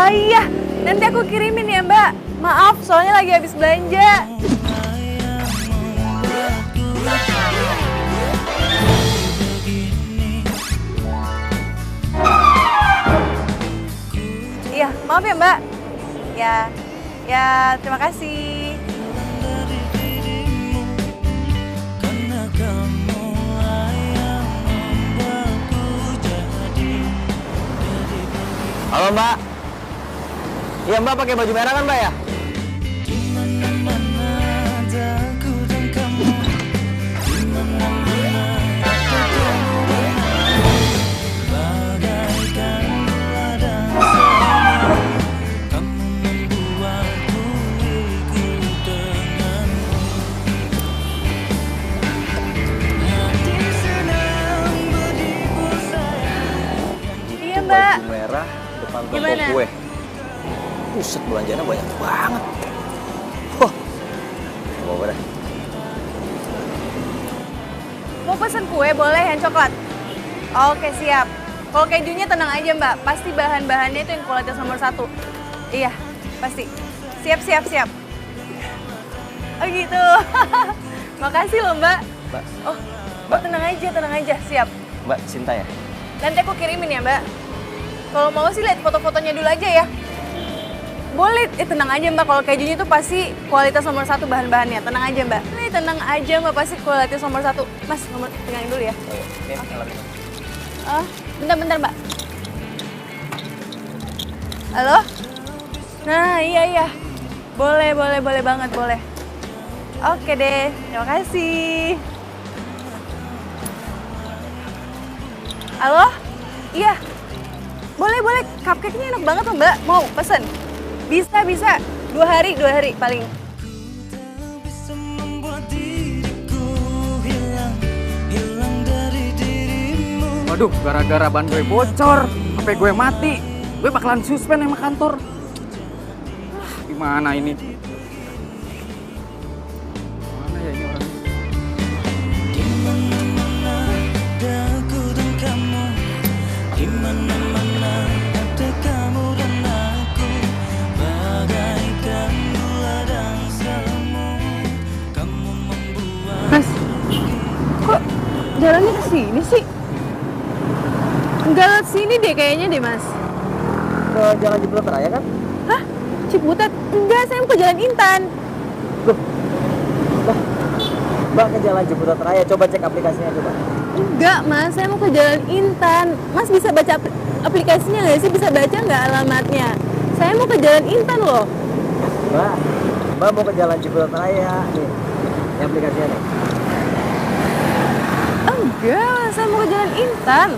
Oh iya, nanti aku kirimin ya Mbak. Maaf, soalnya lagi habis belanja. Iya, maaf ya Mbak. Ya, terima kasih. Halo Mbak. Iya Mbak pakai baju merah kan Mbak ya? Iya Mbak. Baju merah depan toko Gimana? kue. Buset, belanjanya banyak banget. Wah, bawa deh. Mau pesen kue boleh yang coklat? Oke siap. Kalau kejunya tenang aja Mbak, pasti bahan-bahannya itu yang kualitas nomor 1. Iya, pasti. Siap. Oh gitu. Makasih loh Mbak. Mbak, Oh, tenang aja, siap. Mbak Sinta ya? Nanti aku kirimin ya Mbak. Kalau mau sih lihat foto-fotonya dulu aja ya. Boleh, tenang aja Mbak, kalau kejunya tuh pasti kualitas nomor 1 bahan-bahannya. Tenang aja Mbak. Tenang aja Mbak, pasti kualitas nomor 1. Mas, nomor tinggalin dulu ya. Oh, iya. Ini helmnya. Oh, bentar Mbak. Halo? Nah, iya. Boleh banget, boleh. Oke deh, terima kasih. Halo? Iya. Boleh. Cupcake-nya enak banget loh Mbak. Mau pesen? Bisa. 2 hari paling. Waduh, gara-gara ban gue bocor, HP gue mati. Gue bakalan suspend sama kantor. Gimana ini? Mana ya ini orang? Mas, kok jalannya ke sini sih? Enggak lewat sini deh kayaknya deh, Mas. Ke Jalan Ciputat Raya kan? Hah? Ciputat? Enggak, saya mau ke Jalan Intan. Loh. Mbak ke Jalan Ciputat Raya, coba cek aplikasinya coba. Enggak, Mas. Saya mau ke Jalan Intan. Mas bisa baca aplikasinya nggak sih? Bisa baca nggak alamatnya? Saya mau ke Jalan Intan loh. Mbak mau ke Jalan Ciputat Raya. Nih, ini aplikasinya nih. Enggak, saya mau ke Jalan Intan.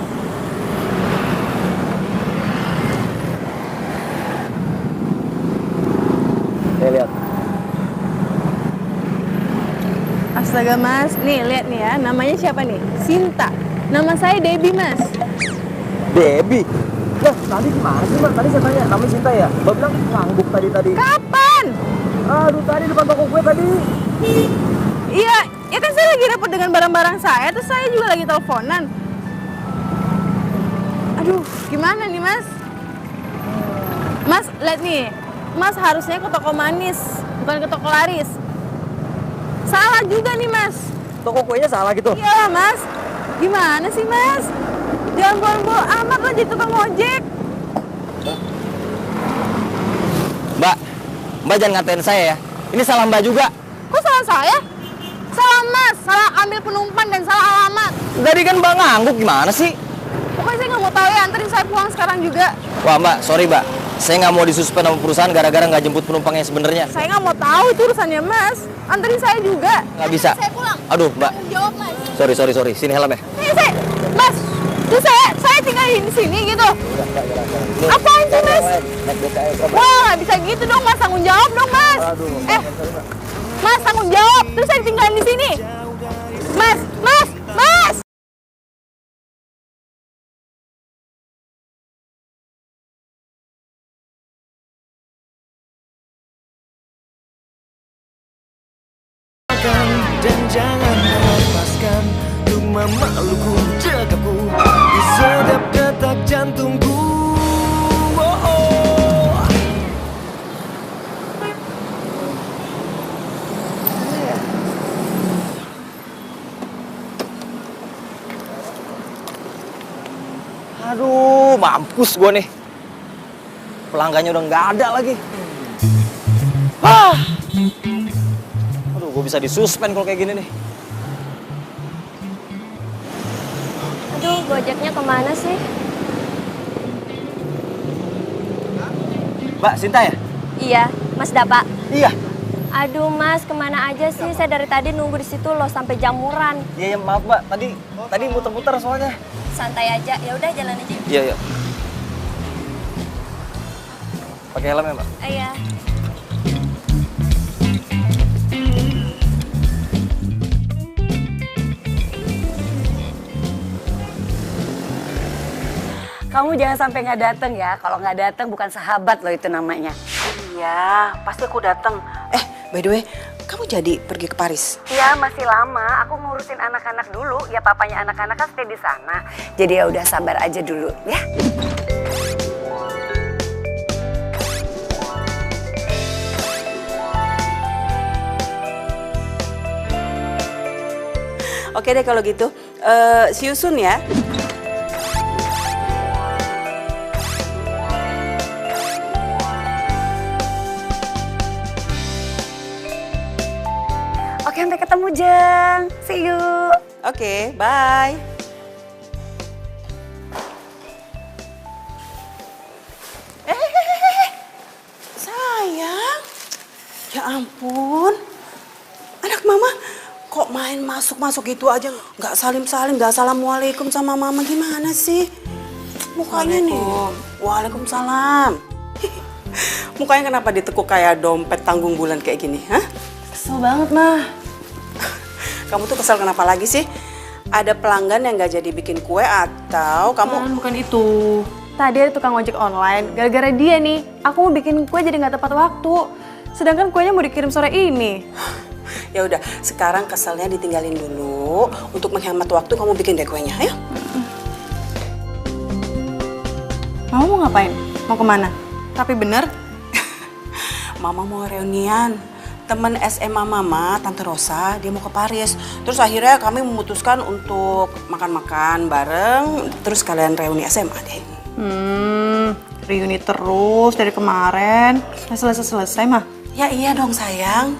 Lihat. Astaga, Mas. Nih, lihat nih ya. Namanya siapa nih? Sinta. Nama saya Debbie, Mas. Debbie. Lah, tadi gimana sih Mbak? Tadi saya tanya, namanya Sinta ya? Mbak bilang ngangguk tadi. Kapan? Aduh, tadi depan toko gue tadi. Iya, ya kan saya lagi repot dengan barang-barang saya, terus saya juga lagi teleponan. Aduh, gimana nih Mas? Mas, lihat nih. Mas harusnya ke toko manis, bukan ke toko laris. Salah juga nih Mas. Toko kuenya salah gitu? Iyalah Mas. Gimana sih Mas? Jangan boro-boro amat lo jadi tukang ojek. Mbak jangan ngatain saya ya. Ini salah Mbak juga. Kok salah saya? Salah Mas, salah ambil penumpang dan salah alamat. Tadi kan Mbak ngangguk, gimana sih? Pokoknya saya nggak mau tahu ya, anterin saya pulang sekarang juga. Wah Mbak, sorry Mbak. Saya nggak mau disuspend sama perusahaan gara-gara nggak jemput penumpang yang sebenarnya. Saya nggak mau tahu itu urusannya Mas. Anterin saya juga. Nggak bisa. Saya pulang. Aduh Mbak. Tanggung jawab Mas. Sorry. Sini helmnya. Mas, terus saya tinggalin di sini gitu. Apaan sih Mas? Wah, nggak bisa gitu dong Mas. Tanggung jawab dong Mas. Mas tanggung jawab. Terus saya tinggalin di sini. Mas. Dan jangan lepaskan untuk memelukku, jagaku di setiap detak jantungku. Oh, oh. Aduh, mampus gue nih. Pelanggannya udah nggak ada lagi. Aduh, gue bisa disuspend kalau kayak gini nih. Aduh, Gojeknya kemana sih? Mbak, Sinta ya? Iya, Mas Dapa. Iya. Aduh Mas, kemana aja sih? Saya dari tadi nunggu di situ loh sampai jamuran. Iya, ya, maaf Mbak. Tadi muter-muter soalnya. Santai aja. Ya udah jalan aja. Iya, iya. Pakai helm ya, Mbak? Iya. Kamu jangan sampai nggak datang ya. Kalau nggak datang bukan sahabat loh itu namanya. Iya, pasti aku datang. By the way, kamu jadi pergi ke Paris? Iya masih lama. Aku ngurusin anak-anak dulu. Ya papanya anak-anak kan stay di sana. Jadi ya udah sabar aja dulu ya. Oke deh kalau gitu. See you soon ya. Oke sampai ketemu Jeng. See you. Oke, bye. Sayang. Ya ampun. Anak mama kok main masuk-masuk gitu aja. Nggak salim-salim, nggak assalamualaikum sama mama. Gimana sih? Mukanya nih. Waalaikumsalam. Mukanya kenapa ditekuk kayak dompet tanggung bulan kayak gini, hah? Kesel banget, Mah. Kamu tuh kesel kenapa lagi sih? Ada pelanggan yang nggak jadi bikin kue atau kamu... Bukan itu. Tadi ada tukang ojek online. Gara-gara dia nih, aku mau bikin kue jadi nggak tepat waktu. Sedangkan kuenya mau dikirim sore ini. Ya udah, sekarang keselnya ditinggalin dulu. Untuk menghemat waktu kamu bikin deh kuenya, ayo. Mama mau ngapain? Mau kemana? Tapi bener? Mama mau reunian. Temen SMA Mama, Tante Rosa, dia mau ke Paris. Terus akhirnya kami memutuskan untuk makan-makan bareng. Terus kalian reuni SMA deh. Reuni terus dari kemarin. Nggak selesai-selesai, Mah. Ya iya dong sayang.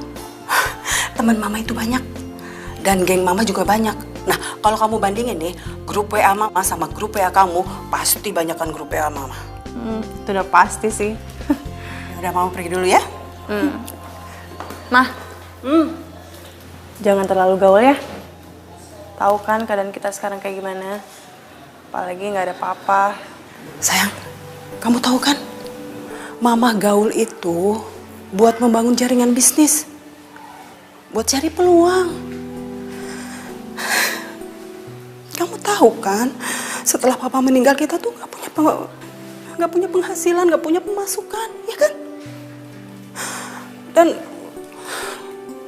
Temen Mama itu banyak. Dan geng Mama juga banyak. Nah kalau kamu bandingin nih, grup WA Mama sama grup WA kamu, pasti banyakan grup WA Mama. Itu udah pasti sih. Udah Mama pergi dulu ya. Mah, jangan terlalu gaul ya. Tahu kan keadaan kita sekarang kayak gimana? Apalagi nggak ada papa. Sayang, kamu tahu kan? Mama gaul itu buat membangun jaringan bisnis. Buat cari peluang. Kamu tahu kan? Setelah papa meninggal kita tuh nggak punya penghasilan, nggak punya pemasukan, ya kan? Dan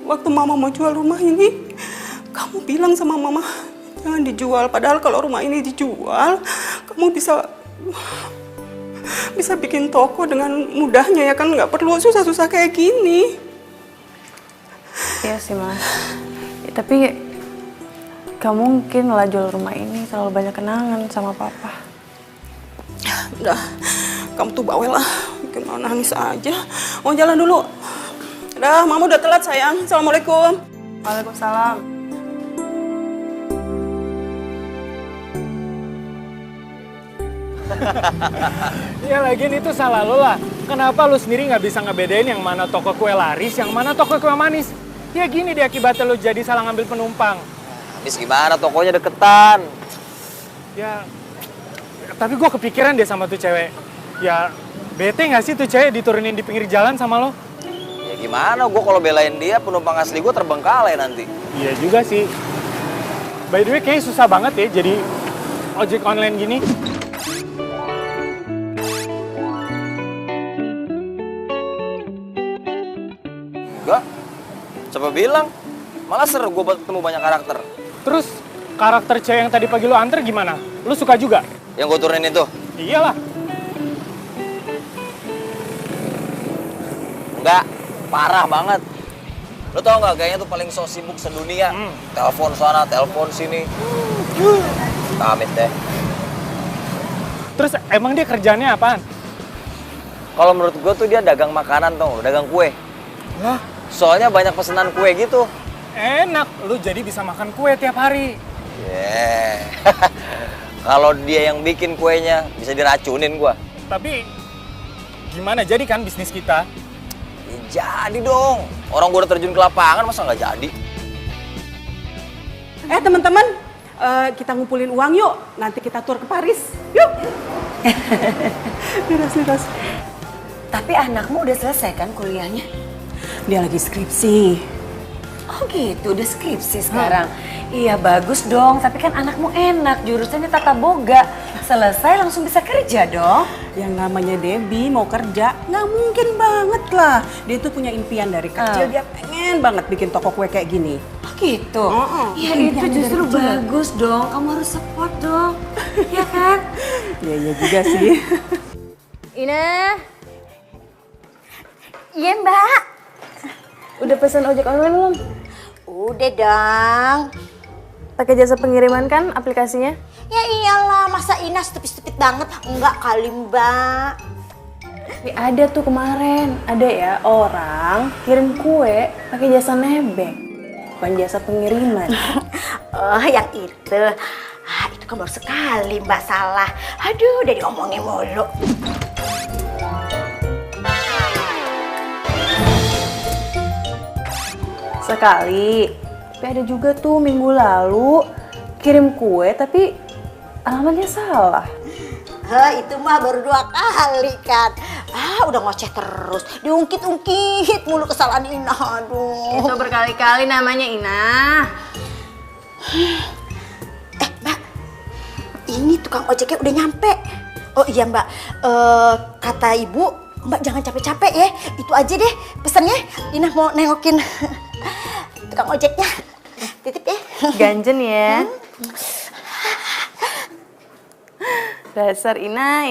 waktu Mama mau jual rumah ini, kamu bilang sama Mama, jangan dijual. Padahal kalau rumah ini dijual, kamu bisa bikin toko dengan mudahnya ya kan? Nggak perlu susah-susah kayak gini. Iya sih, Mas. Ya, tapi gak mungkin lah jual rumah ini, terlalu banyak kenangan sama papa. Udah, kamu tuh bawel lah, bikin Mama nangis aja. Mau jalan dulu. Udah, Mama udah telat sayang. Assalamualaikum. Waalaikumsalam. Ya lagian itu salah lo lah. Kenapa lo sendiri nggak bisa ngebedain yang mana toko kue laris, yang mana toko kue manis? Ya gini deh akibatnya lo jadi salah ngambil penumpang. Habis gimana, tokonya deketan. Ya, tapi gue kepikiran deh sama tuh cewek. Ya, bete nggak sih tuh cewek diturunin di pinggir jalan sama lo? Ya gimana, gue kalau belain dia, penumpang asli gue terbengkalai nanti. Iya juga sih. By the way, kayaknya susah banget ya jadi ojek online gini. Enggak, siapa bilang? Malah seru gue ketemu banyak karakter. Terus, karakter cewek yang tadi pagi lo anter gimana? Lo suka juga? Yang gue turunin itu? Iyalah. Enggak, parah banget. Lo tau gak, kayaknya tuh paling so sibuk sedunia. Telepon sana, telepon sini. Amit deh. Terus emang dia kerjaannya apaan? Kalau menurut gue tuh dia dagang makanan tuh, dagang kue. Lah, Soalnya banyak pesanan kue gitu. enak. Lu jadi bisa makan kue tiap hari. Yeah. Kalau dia yang bikin kuenya, bisa diracunin gua. Tapi gimana jadi kan bisnis kita? Ya, jadi dong. Orang gua udah terjun ke lapangan, masa nggak jadi? Teman-teman, kita ngumpulin uang yuk. Nanti kita tur ke Paris. Yuk. Miras. Tapi anakmu udah selesai kan kuliahnya? Dia lagi skripsi. Oh gitu, udah skripsi sekarang. Iya bagus dong, tapi kan anakmu enak, jurusannya tata boga. Selesai langsung bisa kerja dong. Yang namanya Debbie mau kerja, nggak mungkin banget lah. Dia tuh punya impian dari kecil, dia pengen banget bikin toko kue kayak gini. Oh gitu? Ya itu justru bagus dong, kamu harus support dong. Ya kan? Iya juga sih. Ina, Iya mbak. udah pesan ojek online belum? Udah dong. Pakai jasa pengiriman kan aplikasinya? Ya iyalah, masa Ina stupid banget? Enggak kali mbak. Ya, ada tuh kemarin, ada ya orang kirim kue pakai jasa nebeng, bukan jasa pengiriman. Oh yang itu. Itu kan baru sekali mbak salah. Aduh udah diomongin mulu. Sekali, tapi ada juga tuh minggu lalu kirim kue tapi alamatnya salah. Itu mah baru 2 kali kan. Udah ngoceh terus. Diungkit-ungkit mulu kesalahan Ina. Aduh. Itu berkali-kali namanya Ina. Mbak, ini tukang ojeknya udah nyampe. Oh iya mbak, kata ibu, mbak jangan capek-capek ya. Itu aja deh pesannya. Ina mau nengokin tukang ojeknya. Titip ya. Ganjen ya. Dasar Ina.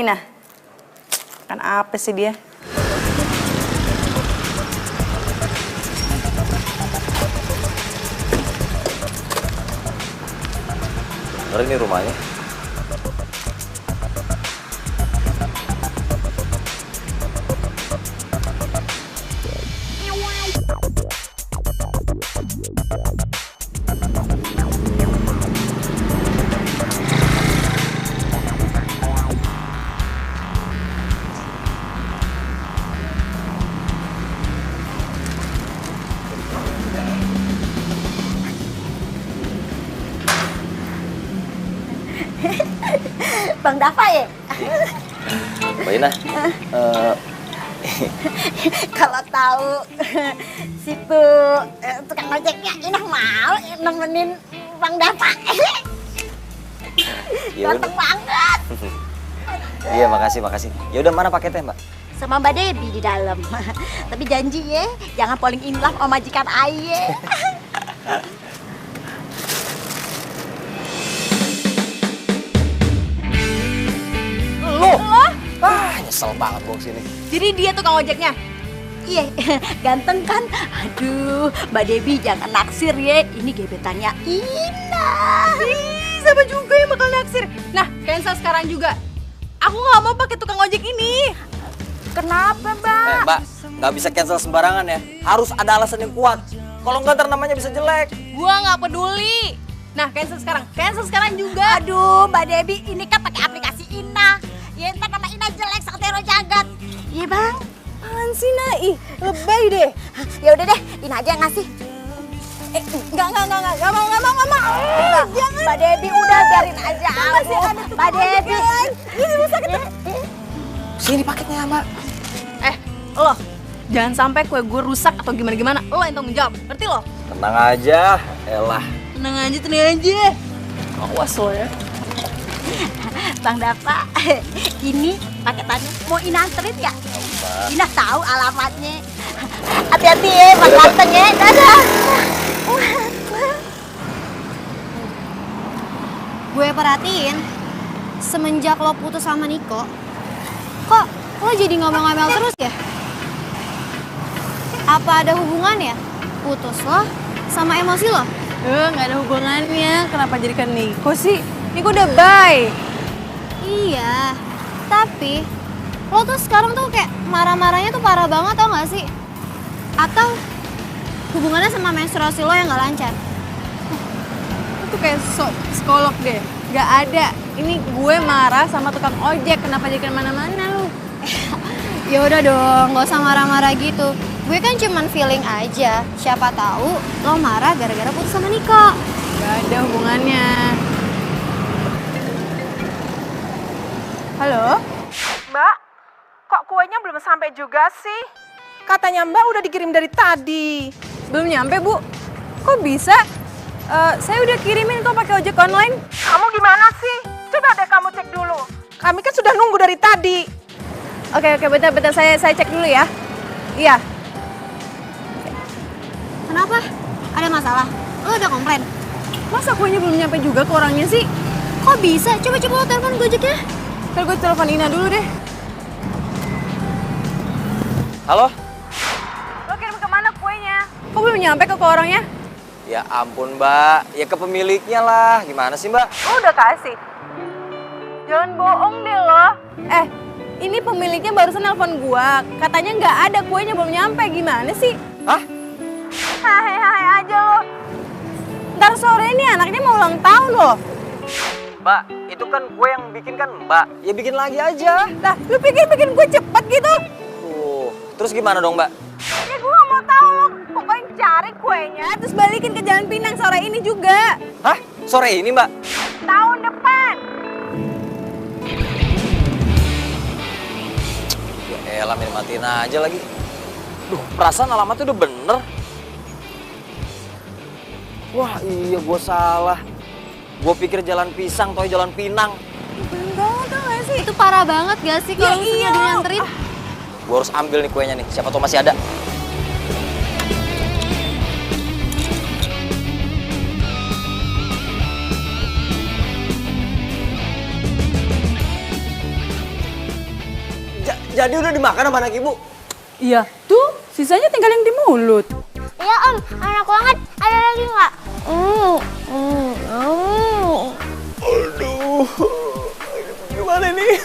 Kan apa sih dia? Ini rumahnya. Bang Dava ya? Mbak Ina, Kalau tahu situ tukang ojeknya Ina mau nemenin Bang Dava. ya Ganteng udah. banget. Iya, makasih. Ya udah, mana paketnya, Mbak? Sama Mbak Debbie di dalam. Tapi janji ya, jangan falling in love sama majikan aye. Nyesel banget gua kesini. Jadi dia tukang ojeknya? Iya, ganteng kan? Aduh, Mbak Debbie jangan naksir ya. Ini gebetannya Ina. Siapa juga yang bakal naksir? Nah, cancel sekarang juga. Aku nggak mau pakai tukang ojek ini. Kenapa, Mbak? Mbak, nggak bisa cancel sembarangan ya. Harus ada alasan yang kuat. Kalau nggak, ntar namanya bisa jelek. Gua nggak peduli. Nah, cancel sekarang juga. Aduh, Mbak Debbie, ini kan pakai aplikasi Ina. Ya ntar nama Ina jelek santero jagat. Iya, Bang. Apaan sih, Ih, lebay deh. Ya udah deh, Ina aja yang ngasih. Enggak mau. Jangan. Mbak Debbie udah biarin aja. Masih ada Mbak Debbie. Ini rusak itu. Sini paketnya, Mbak. Lo, jangan sampai kue gue rusak atau gimana-gimana. Lo yang tanggung jawab, ngerti lo? Tenang aja, elah. Tenang aja. Awas lo ya. Bang Dava, ini paketannya mau Ina anterin nggak? Ina tahu alamatnya. Hati-hati ya, Bang Ganteng ya. Dadah. Gue perhatiin, semenjak lo putus sama Niko, kok lo jadi ngomel-ngomel terus ya? Apa ada hubungannya? Putus lo sama emosi lo? Nggak ada hubungannya. Kenapa jadikan Niko sih? Niko udah bye. Iya, Tapi lo tuh sekarang tuh kayak marah-marahnya tuh parah banget tau gak sih? Atau hubungannya sama menstruasi lo yang gak lancar? Itu kayak psikolog deh. Gak ada. Ini gue marah sama tukang ojek. Kenapa jadi kemana-mana lu? Ya udah dong, gak usah marah-marah gitu. Gue kan cuman feeling aja. Siapa tahu lo marah gara-gara putus sama Niko. Gak ada hubungannya. Halo? Mbak, kok kuenya belum sampai juga sih? Katanya Mbak udah dikirim dari tadi. Belum nyampe, Bu. Kok bisa? Saya udah kirimin kok pakai ojek online. Kamu gimana sih? Coba deh kamu cek dulu. Kami kan sudah nunggu dari tadi. Oke, bentar. Saya cek dulu ya. Iya. Kenapa? Ada masalah? Lo udah komplain? Masa kuenya belum nyampe juga ke orangnya sih? Kok bisa? Coba lo telepon Gojeknya. Ntar gue telepon Ina dulu deh. Halo? Lo kirim kemana kuenya? Kok belum nyampe ke orangnya? Ya ampun mbak, ya ke pemiliknya lah. Gimana sih mbak? Lo udah kasih? Jangan bohong deh lo. Ini pemiliknya barusan nelpon gua. Katanya nggak ada, kuenya belum nyampe. Gimana sih? Hah? Hai aja lo. Ntar sore ini anaknya mau ulang tahun loh. Mbak, itu kan kue yang bikin kan mbak. Ya bikin lagi aja. Lah, lu pikir bikin gue cepet gitu? Terus gimana dong mbak? Ya gue gak mau tahu lo. Pokoknya cari kuenya, terus balikin ke Jalan Pinang sore ini juga. Hah? Sore ini mbak? Tahun depan. Ya elah, matiin aja lagi. Duh, perasaan alamatnya udah bener. Wah iya, gue salah. Gue pikir Jalan Pisang, toh Jalan Pinang. Belum banget tau gak sih? Itu parah banget gak sih kalau misalnya dianterin? Gue harus ambil nih kuenya nih, siapa tahu masih ada. Jadi udah dimakan sama anak ibu? Iya, tuh sisanya tinggal yang di mulut. Iya om, enak banget. Ada lagi nggak? Aduh, gimana nih?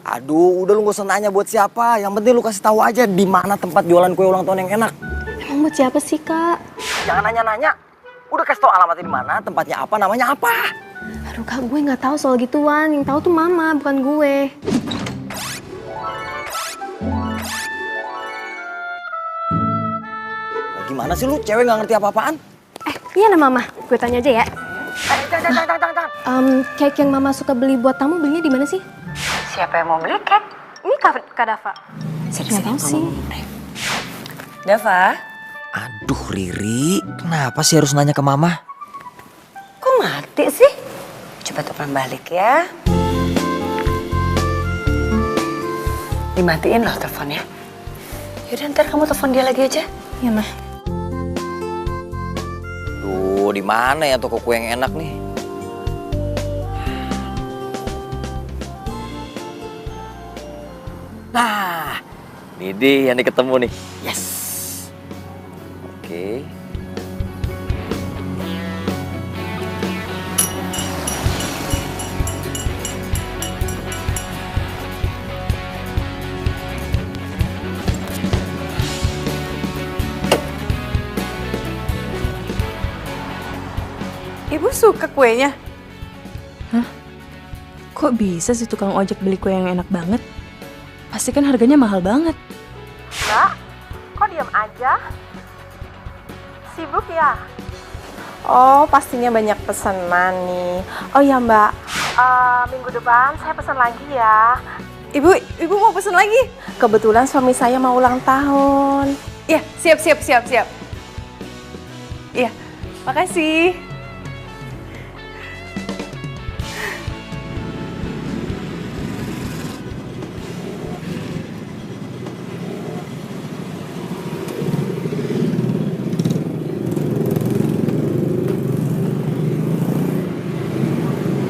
Aduh, udah lu gak usah nanya buat siapa. Yang penting lu kasih tahu aja di mana tempat jualan kue ulang tahun yang enak. Emang buat siapa sih kak? Jangan nanya-nanya. Udah kasih tahu alamatnya di mana, tempatnya apa, namanya apa. Aduh kak, gue nggak tahu soal gituan. Yang tahu tuh mama, bukan gue. Gimana sih lu, cewek nggak ngerti apa-apaan? Iya nah mama, gue tanya aja ya. Jangan. Cake yang mama suka beli buat tamu belinya di mana sih? Siapa yang mau beli cake? Ini Kak Dava. Nggak tahu sih. Dava, Aduh Riri, kenapa sih harus nanya ke mama? kok mati sih? Coba telepon balik ya. Dimatiin loh teleponnya. Yaudah ntar kamu telepon dia lagi aja. Ya mah. Duh, di mana ya toko kue yang enak nih? Nah, ini dia yang ketemu nih. Yes. Oke. Ibu suka kuenya? Hah? Kok bisa sih tukang ojek beli kue yang enak banget? Pasti kan harganya mahal banget. Mbak, kok diam aja? Sibuk ya? Oh, pastinya banyak pesanan nih. Oh ya Mbak, minggu depan saya pesan lagi ya. Ibu mau pesen lagi? Kebetulan suami saya mau ulang tahun. Iya, siap. Iya, makasih.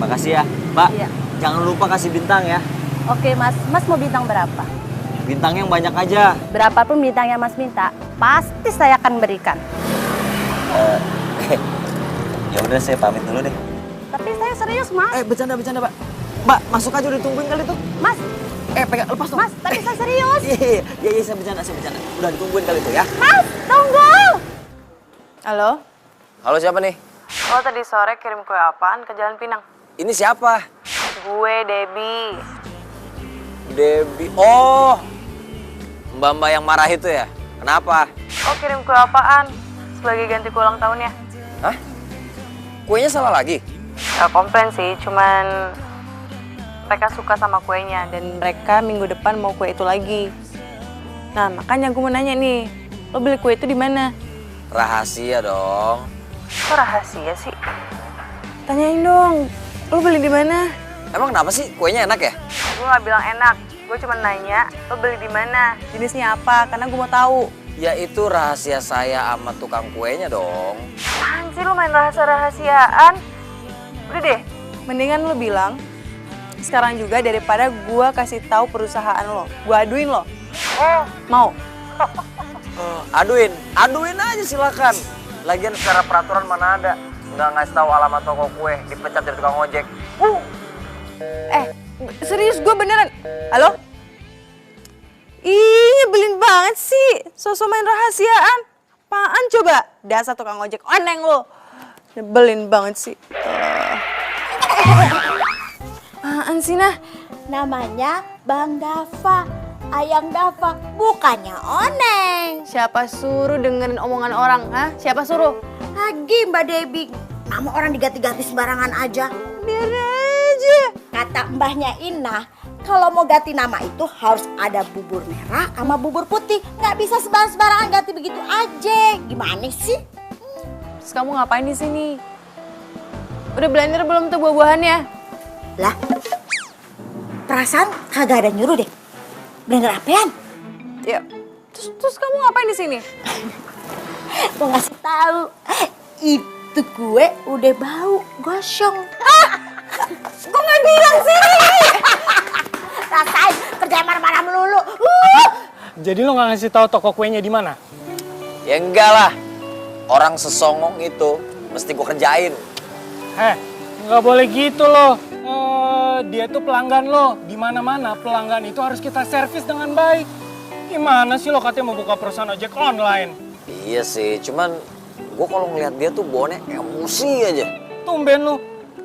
Makasih ya, Mbak. Iya. Jangan lupa kasih bintang ya. Oke Mas, Mas mau bintang berapa? Bintang yang banyak aja. Berapapun bintang yang Mas minta. pasti saya akan berikan. Ya udah saya pamit dulu deh. Tapi saya serius, Mas. Bercanda Pak. Mbak, masuk aja udah ditungguin kali tuh. Mas. Pegang, lepas dong. Mas, tapi saya serius. Iya, saya bercanda. Udah ditungguin kali tuh ya. Mas, tunggu. Halo? Halo, siapa nih? Lo tadi sore kirim kue apaan ke Jalan Pinang? Ini siapa? Gue, Debbie. Debbie. Oh, Mbak-mbak yang marah itu ya? Kenapa? Lo kirim kue apaan? Sebagai ganti kue ulang tahunnya? Hah? Kuenya salah lagi? Gak komplain sih, cuman mereka suka sama kuenya dan mereka minggu depan mau kue itu lagi. Nah, makanya gue mau nanya nih, lo beli kue itu di mana? Rahasia dong. Kok rahasia sih? Tanyain dong, lo beli di mana? Emang kenapa sih? Kuenya enak ya? Gue gak bilang enak, gue cuma nanya, lo beli di mana? Jenisnya apa? Karena gue mau tahu. Ya itu rahasia saya sama tukang kuenya dong. Apaan sih lo main rahasia-rahasiaan? Udah deh, mendingan lo bilang sekarang juga daripada gue kasih tahu perusahaan lo. Gue aduin lo. Mau? Aduin aja silakan. Lagian secara peraturan mana ada nggak ngasih tahu alamat toko kue, dipecat dari tukang ojek. Serius gue beneran. Halo? Ih, nyebelin banget sih. Sosok main rahasiaan. Apaan coba? Dasar tukang ojek oneng lo. Nyebelin banget sih. Apaan sih, Nah? Namanya Bang Dava, Ayang Dava, bukannya Oneng. Siapa suruh dengerin omongan orang, ha? Siapa suruh? Lagi Mbak Debbie, nama orang diganti-ganti sembarangan aja. Biar aja. Kata mbahnya Inah, kalau mau ganti nama itu harus ada bubur merah sama bubur putih. Nggak bisa sembarangan ganti begitu aja. Gimana sih? Terus kamu ngapain di sini? Udah blender belum tuh buah-buahannya? Lah, perasaan kagak ada nyuruh deh. Blender apaan? Ya, terus kamu ngapain di sini? Mau ngasih tahu, itu kue udah bau gosong. Kok nggak bilang sih? Rasain kerja marah-marah melulu. Jadi lo nggak ngasih tahu toko kuenya di mana? Ya enggak lah. Orang sesongong itu mesti gua kerjain. Nggak boleh gitu loh. Dia tuh pelanggan lo. Di mana-mana pelanggan itu harus kita servis dengan baik. Gimana sih lo katanya mau buka perusahaan ojek online? Iya sih, cuman gua kalau ngeliat dia tuh bawaannya emosi aja. Tumben lo.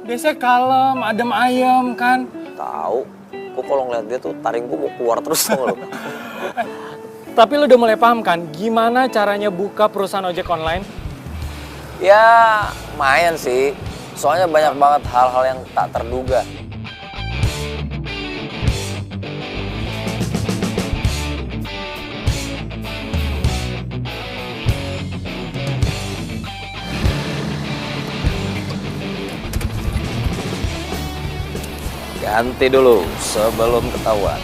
Biasanya kalem, adem ayem kan. Tahu, gua kalau ngeliat dia tuh taring gua mau keluar terus sama lo. Tapi lo udah mulai paham kan gimana caranya buka perusahaan ojek online? Ya, lumayan sih. Soalnya banyak banget hal-hal yang tak terduga. Ganti dulu sebelum ketahuan.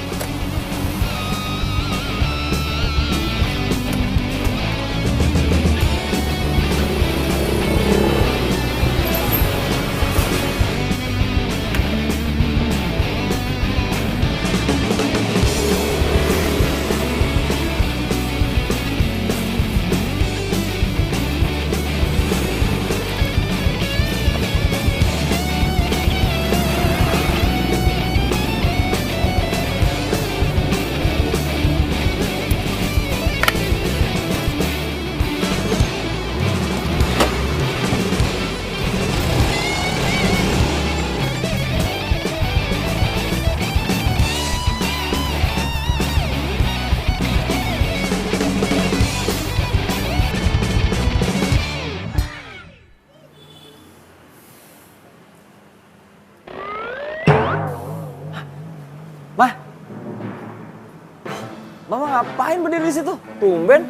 Mama ngapain berdiri di situ? Tumben.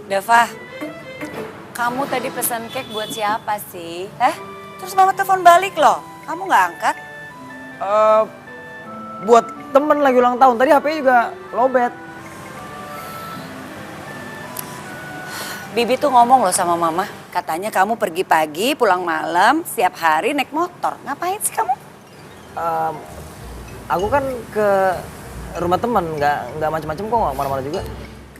Dava, kamu tadi pesan cake buat siapa sih? Terus mama telepon balik loh, kamu nggak angkat? Buat temen lagi ulang tahun, tadi HP-nya juga lowbat. Bibi tuh ngomong loh sama mama, katanya kamu pergi pagi, pulang malam, setiap hari naik motor. Ngapain sih kamu? Aku kan ke rumah teman, nggak macam-macam kok, mana-mana juga.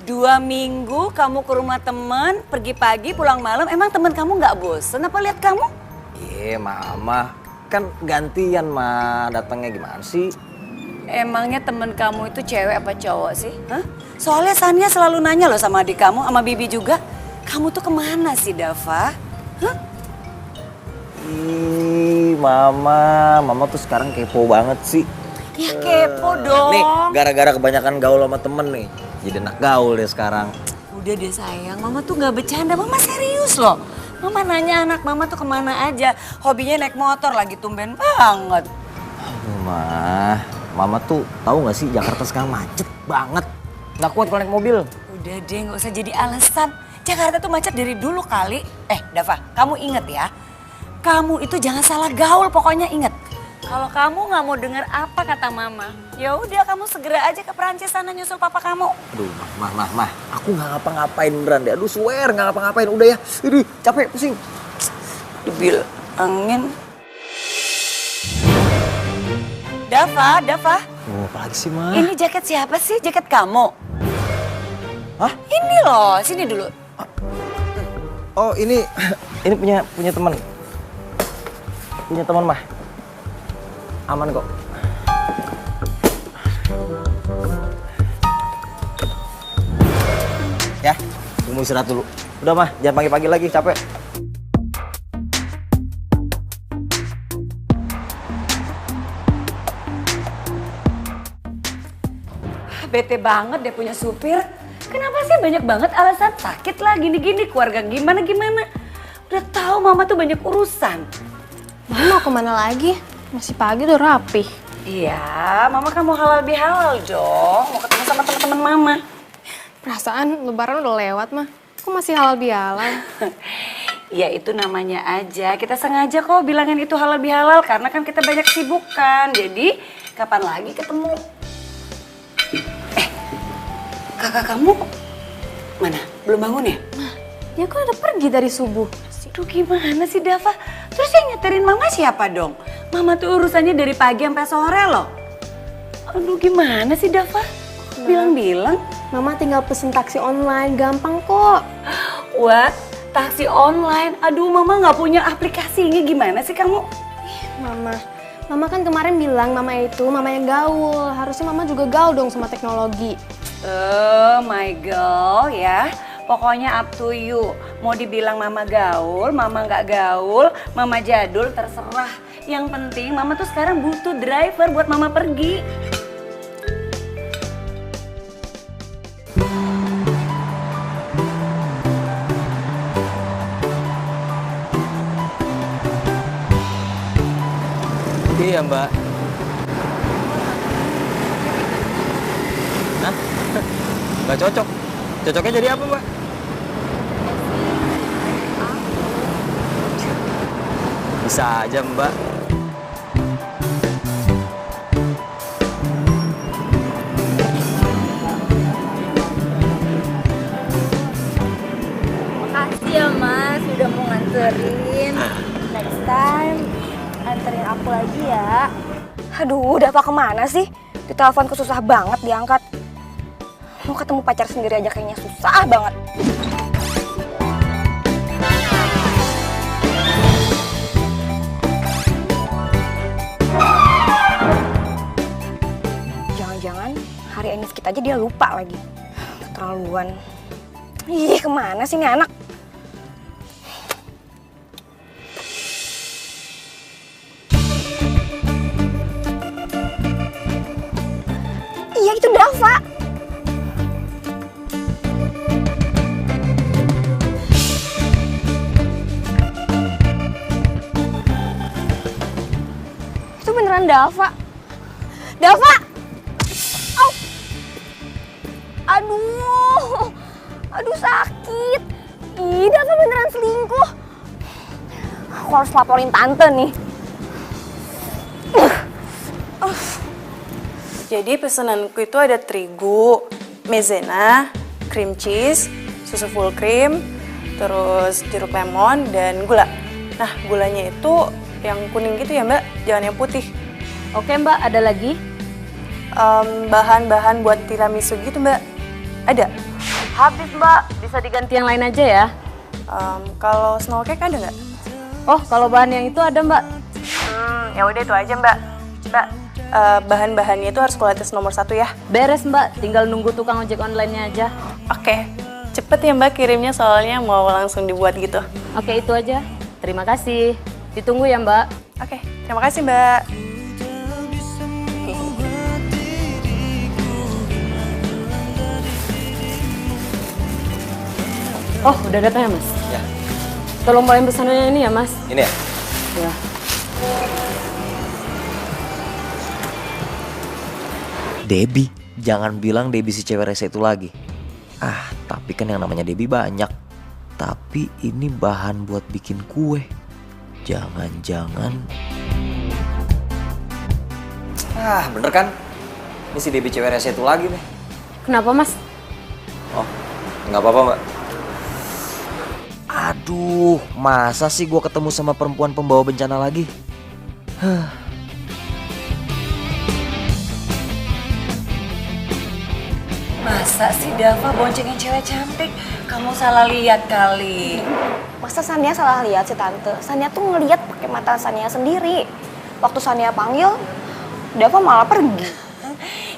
2 minggu kamu ke rumah temen, pergi pagi, pulang malam. Emang temen kamu nggak bosen apa lihat kamu? Iya, Mama. Kan gantian, Ma. Datangnya gimana sih? Emangnya temen kamu itu cewek apa cowok sih? Hah? Soalnya Sania selalu nanya loh sama adik kamu, sama Bibi juga. Kamu tuh kemana sih, Dava? Hah? Ih, Mama tuh sekarang kepo banget sih. Ya kepo dong. Nih, gara-gara kebanyakan gaul sama temen nih. Jadi anak gaul deh sekarang. Udah deh sayang, Mama tuh gak bercanda, Mama serius loh. Mama nanya anak Mama tuh kemana aja. Hobinya naik motor lagi, tumben banget. Aduh, Mama tuh tahu gak sih Jakarta sekarang macet banget. Gak kuat kalau naik mobil. Udah deh, gak usah jadi alasan. Jakarta tuh macet dari dulu kali. Dava, kamu inget ya. Kamu itu jangan salah gaul, pokoknya inget. Kalau kamu nggak mau dengar apa kata Mama, ya udah kamu segera aja ke Perancis sana nyusul papa kamu. Aduh, Mah, aku nggak ngapa-ngapain beneran deh. Aduh, swear nggak ngapa-ngapain. Udah ya, aduh, capek, pusing. Debil, angin. Dava. Oh, apa lagi sih, Mah? Ini jaket siapa sih? Jaket kamu? Hah? Ini loh, sini dulu. Oh, ini punya teman. Punya teman, Mah. Aman kok. Ya, mau istirahat dulu. Udah, Mah, jangan pagi-pagi lagi, capek. Bete banget deh punya supir. Kenapa sih banyak banget alasan sakit lah, gini-gini, keluarga gimana. Udah tahu Mama tuh banyak urusan. Mama mau kemana lagi? Masih pagi udah rapih. Iya, Mama kan mau halal bihalal dong. Mau ketemu sama teman-teman Mama. Perasaan lebaran udah lewat mah. Kok masih halal bihalal? Ya itu namanya aja. Kita sengaja kok bilangin itu halal bihalal karena kan kita banyak sibukan. Jadi kapan lagi ketemu? Kakak kamu mana? Belum bangun ya? Ya kok udah pergi dari subuh. Aduh gimana sih Dava? Terus yang nyeterin Mama siapa dong? Mama tuh urusannya dari pagi sampai sore loh. Aduh gimana sih Dava? Bilang-bilang. Mama tinggal pesen taksi online, gampang kok. Wah, taksi online? Aduh Mama nggak punya aplikasinya, gimana sih kamu? Mama kan kemarin bilang Mama itu Mama yang gaul. Harusnya Mama juga gaul dong sama teknologi. Oh my girl ya. Pokoknya up to you. Mau dibilang Mama gaul, Mama nggak gaul, Mama jadul, terserah. Yang penting Mama tuh sekarang butuh driver buat Mama pergi. Iya, Mbak. Hah? Nggak cocok. Cocoknya jadi apa, Mbak? Bisa aja, Mbak. Makasih ya Mas, udah mau nganterin. Next time anterin aku lagi ya. Aduh, udah apa kemana sih? Diteleponku susah banget diangkat. Mau ketemu pacar sendiri aja kayaknya susah banget. Jangan-jangan hari ini kita aja dia lupa lagi. Keterlaluan. Ih, kemana sih ini anak? Iya, itu Dava. Itu beneran Dava. Dava! Au! Aduh sakit. Ih, Dava beneran selingkuh. Aku harus laporin tante nih. Jadi pesananku itu ada terigu, maizena, cream cheese, susu full cream, terus jeruk lemon, dan gula. Nah, gulanya itu yang kuning gitu ya Mbak, jangan yang putih. Oke Mbak, ada lagi? Bahan-bahan buat tiramisu gitu Mbak, ada? Habis mbak, bisa diganti yang lain aja ya. Kalau snow cake ada nggak? Oh, kalau bahan yang itu ada mbak. Ya udah itu aja mbak. Mbak, bahan-bahannya itu harus kualitas nomor 1 ya. Beres mbak, tinggal nunggu tukang ojek online-nya aja. Oke, cepet ya mbak kirimnya soalnya mau langsung dibuat gitu. Oke, itu aja. Terima kasih. Ditunggu ya mbak. Oke, terima kasih mbak. Oh, udah datang ya mas? Ya. Tolong bawain pesanannya ini ya mas. Ini ya? Ya. Debbie, jangan bilang Debbie si cewek rese itu lagi. Tapi kan yang namanya Debbie banyak. Tapi ini bahan buat bikin kue. Jangan-jangan... bener kan? Ini si Debbie cewek rese itu lagi nih. Kenapa mas? Oh, nggak apa-apa mbak. Aduh, masa sih gue ketemu sama perempuan pembawa bencana lagi? Masa sih Dava boncengin cewek cantik? Kamu salah lihat kali. Masa Sania salah lihat sih tante? Sania tuh ngeliat pakai mata Sania sendiri. Waktu Sania panggil, Dava malah pergi.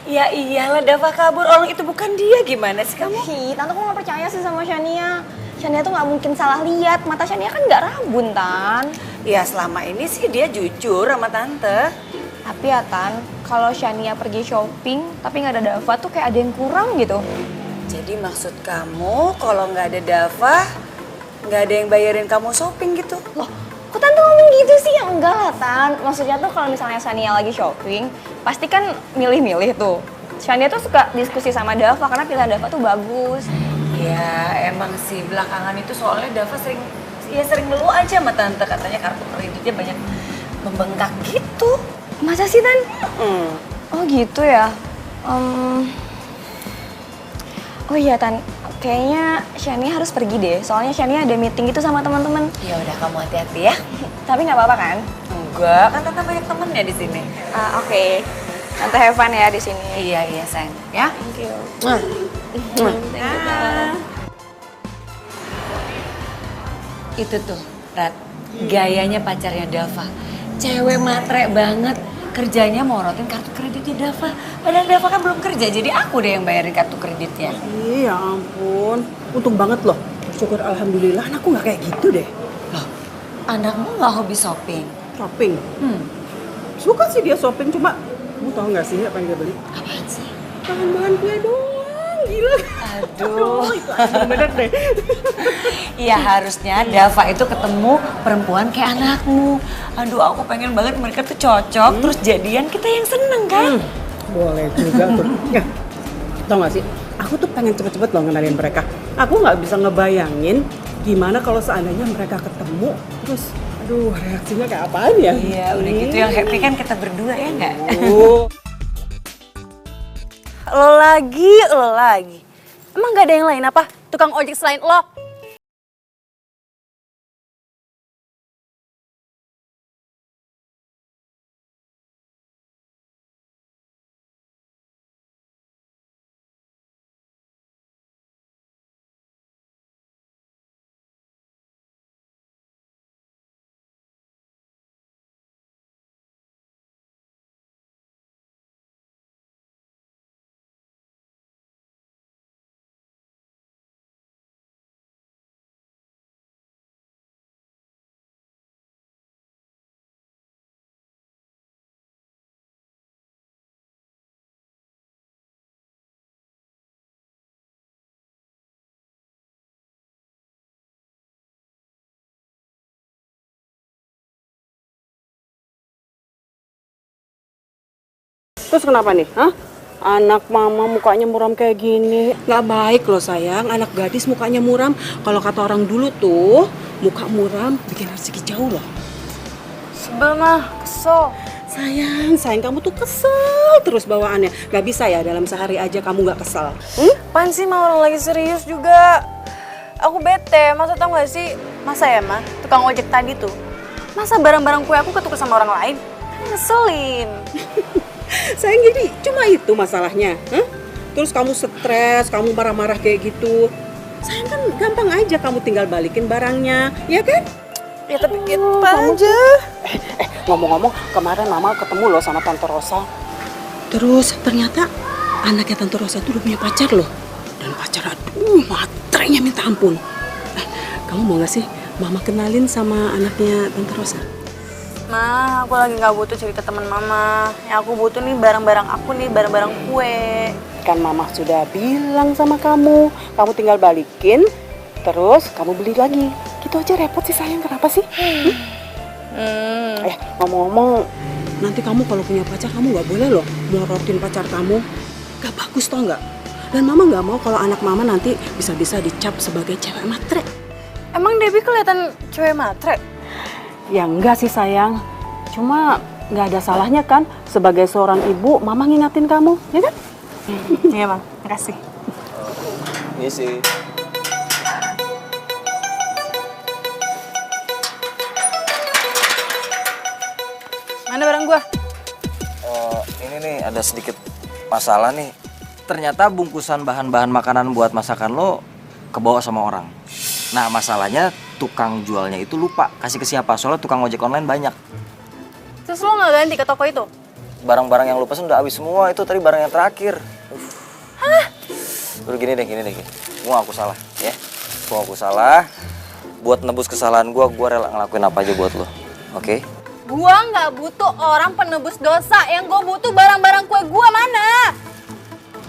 Ya iyalah Dava kabur, orang itu bukan dia, gimana sih kamu? Hi, tante kok nggak percaya sih sama Sania? Sania tuh nggak mungkin salah lihat, mata Sania kan nggak rabun, Tan. Ya selama ini sih dia jujur sama tante. Tapi ya Tan, kalau Sania pergi shopping tapi nggak ada Dava tuh kayak ada yang kurang gitu. Jadi maksud kamu kalau nggak ada Dava, nggak ada yang bayarin kamu shopping gitu? Loh, kok Tante ngomong gitu sih? Ya enggak lah Tan, maksudnya tuh kalau misalnya Sania lagi shopping, pasti kan milih-milih tuh. Sania tuh suka diskusi sama Dava karena pilihan Dava tuh bagus. Ya emang sih belakangan itu soalnya Dava sering ngeluh aja sama tante, katanya kartu kreditnya banyak membengkak gitu. Masa sih Tan? Oh gitu ya. Oh iya Tan, kayaknya Shania harus pergi deh. Soalnya Shania ada meeting gitu sama teman-teman. Ya udah kamu hati-hati ya. Tapi nggak apa-apa kan? Enggak, kan tante banyak temennya di sini. Oke. Tante have fun ya di sini. Iya sayang. Ya. Thank you. Thank you, Tan. Itu tuh, Rat, gayanya pacarnya Dava. Cewek matre banget, kerjanya morotin kartu kreditnya Dava. Padahal Dava kan belum kerja, jadi aku deh yang bayarin kartu kreditnya. Iya ampun, untung banget loh. Syukur alhamdulillah anakku nggak kayak gitu deh. Loh, anakmu nggak hobi shopping? Shopping? Suka sih dia shopping, cuma kamu tahu nggak sih apa yang dia beli? Apaan sih? Bahan-bahan kue doang, gila. Aduh, itu bener deh. Iya harusnya Dava itu ketemu perempuan kayak anakmu. Aduh aku pengen banget mereka tuh cocok, terus jadian kita yang seneng kan? Boleh juga tuh. Ya, tau gak sih, aku tuh pengen cepet-cepet loh ngenalin mereka. Aku nggak bisa ngebayangin gimana kalau seandainya mereka ketemu, terus aduh reaksinya kayak apaan ya? Iya udah gitu yang happy kan kita berdua ya nggak? Lo lagi. Emang gak ada yang lain apa? Tukang ojek selain lo? Terus kenapa nih? Hah? Anak mama mukanya muram kayak gini. Nggak baik loh sayang, anak gadis mukanya muram. Kalau kata orang dulu tuh, muka muram bikin rezeki jauh loh. Sebel mah, kesel. Sayang kamu tuh kesel terus bawaannya. Gak bisa ya dalam sehari aja kamu gak kesel. Apaan sih mah orang lagi serius juga. Aku bete, masa tau gak sih? Masa ya mah, tukang ojek tadi tuh. Masa barang-barang kue aku ketukar sama orang lain? Ngeselin. Sayang jadi cuma itu masalahnya. terus kamu stres, kamu marah-marah kayak gitu. Sayang kan gampang aja kamu tinggal balikin barangnya, ya kan? Ya tapi gitu kamu- aja. Ngomong-ngomong, kemarin Mama ketemu loh sama Tante Rosa. Terus ternyata anaknya Tante Rosa itu udah punya pacar loh. Dan pacar aduh matrenya minta ampun. Kamu mau gak sih Mama kenalin sama anaknya Tante Rosa? Ma, aku lagi nggak butuh cerita teman Mama. Yang aku butuh nih barang-barang aku nih, barang-barang kue. Kan Mama sudah bilang sama kamu tinggal balikin, terus kamu beli lagi. Gitu aja repot sih sayang, kenapa sih? Ngomong-ngomong, nanti kamu kalau punya pacar kamu nggak boleh loh melorotin pacar kamu. Gak bagus tau nggak? Dan Mama nggak mau kalau anak Mama nanti bisa-bisa dicap sebagai cewek matre. Emang Debbie kelihatan cewek matre? Ya enggak sih sayang, cuma nggak ada salahnya kan sebagai seorang ibu Mama ngingatin kamu, ya kan? Iya Bang, makasih. Ini sih. Mana barang gua? Ini nih ada sedikit masalah nih. Ternyata bungkusan bahan-bahan makanan buat masakan lo kebawa sama orang. Nah masalahnya tukang jualnya itu lupa kasih ke siapa, soalnya tukang ojek online banyak. Terus lo nggak ganti ke toko itu? Barang-barang yang lo pesen udah habis semua, itu tadi barang yang terakhir. Hah? Udah gini deh. Gua aku salah, ya. Gua aku salah. Buat nebus kesalahan gua rela ngelakuin apa aja buat lo, oke? Gua nggak butuh orang penebus dosa. Yang gua butuh barang-barang kue gua mana?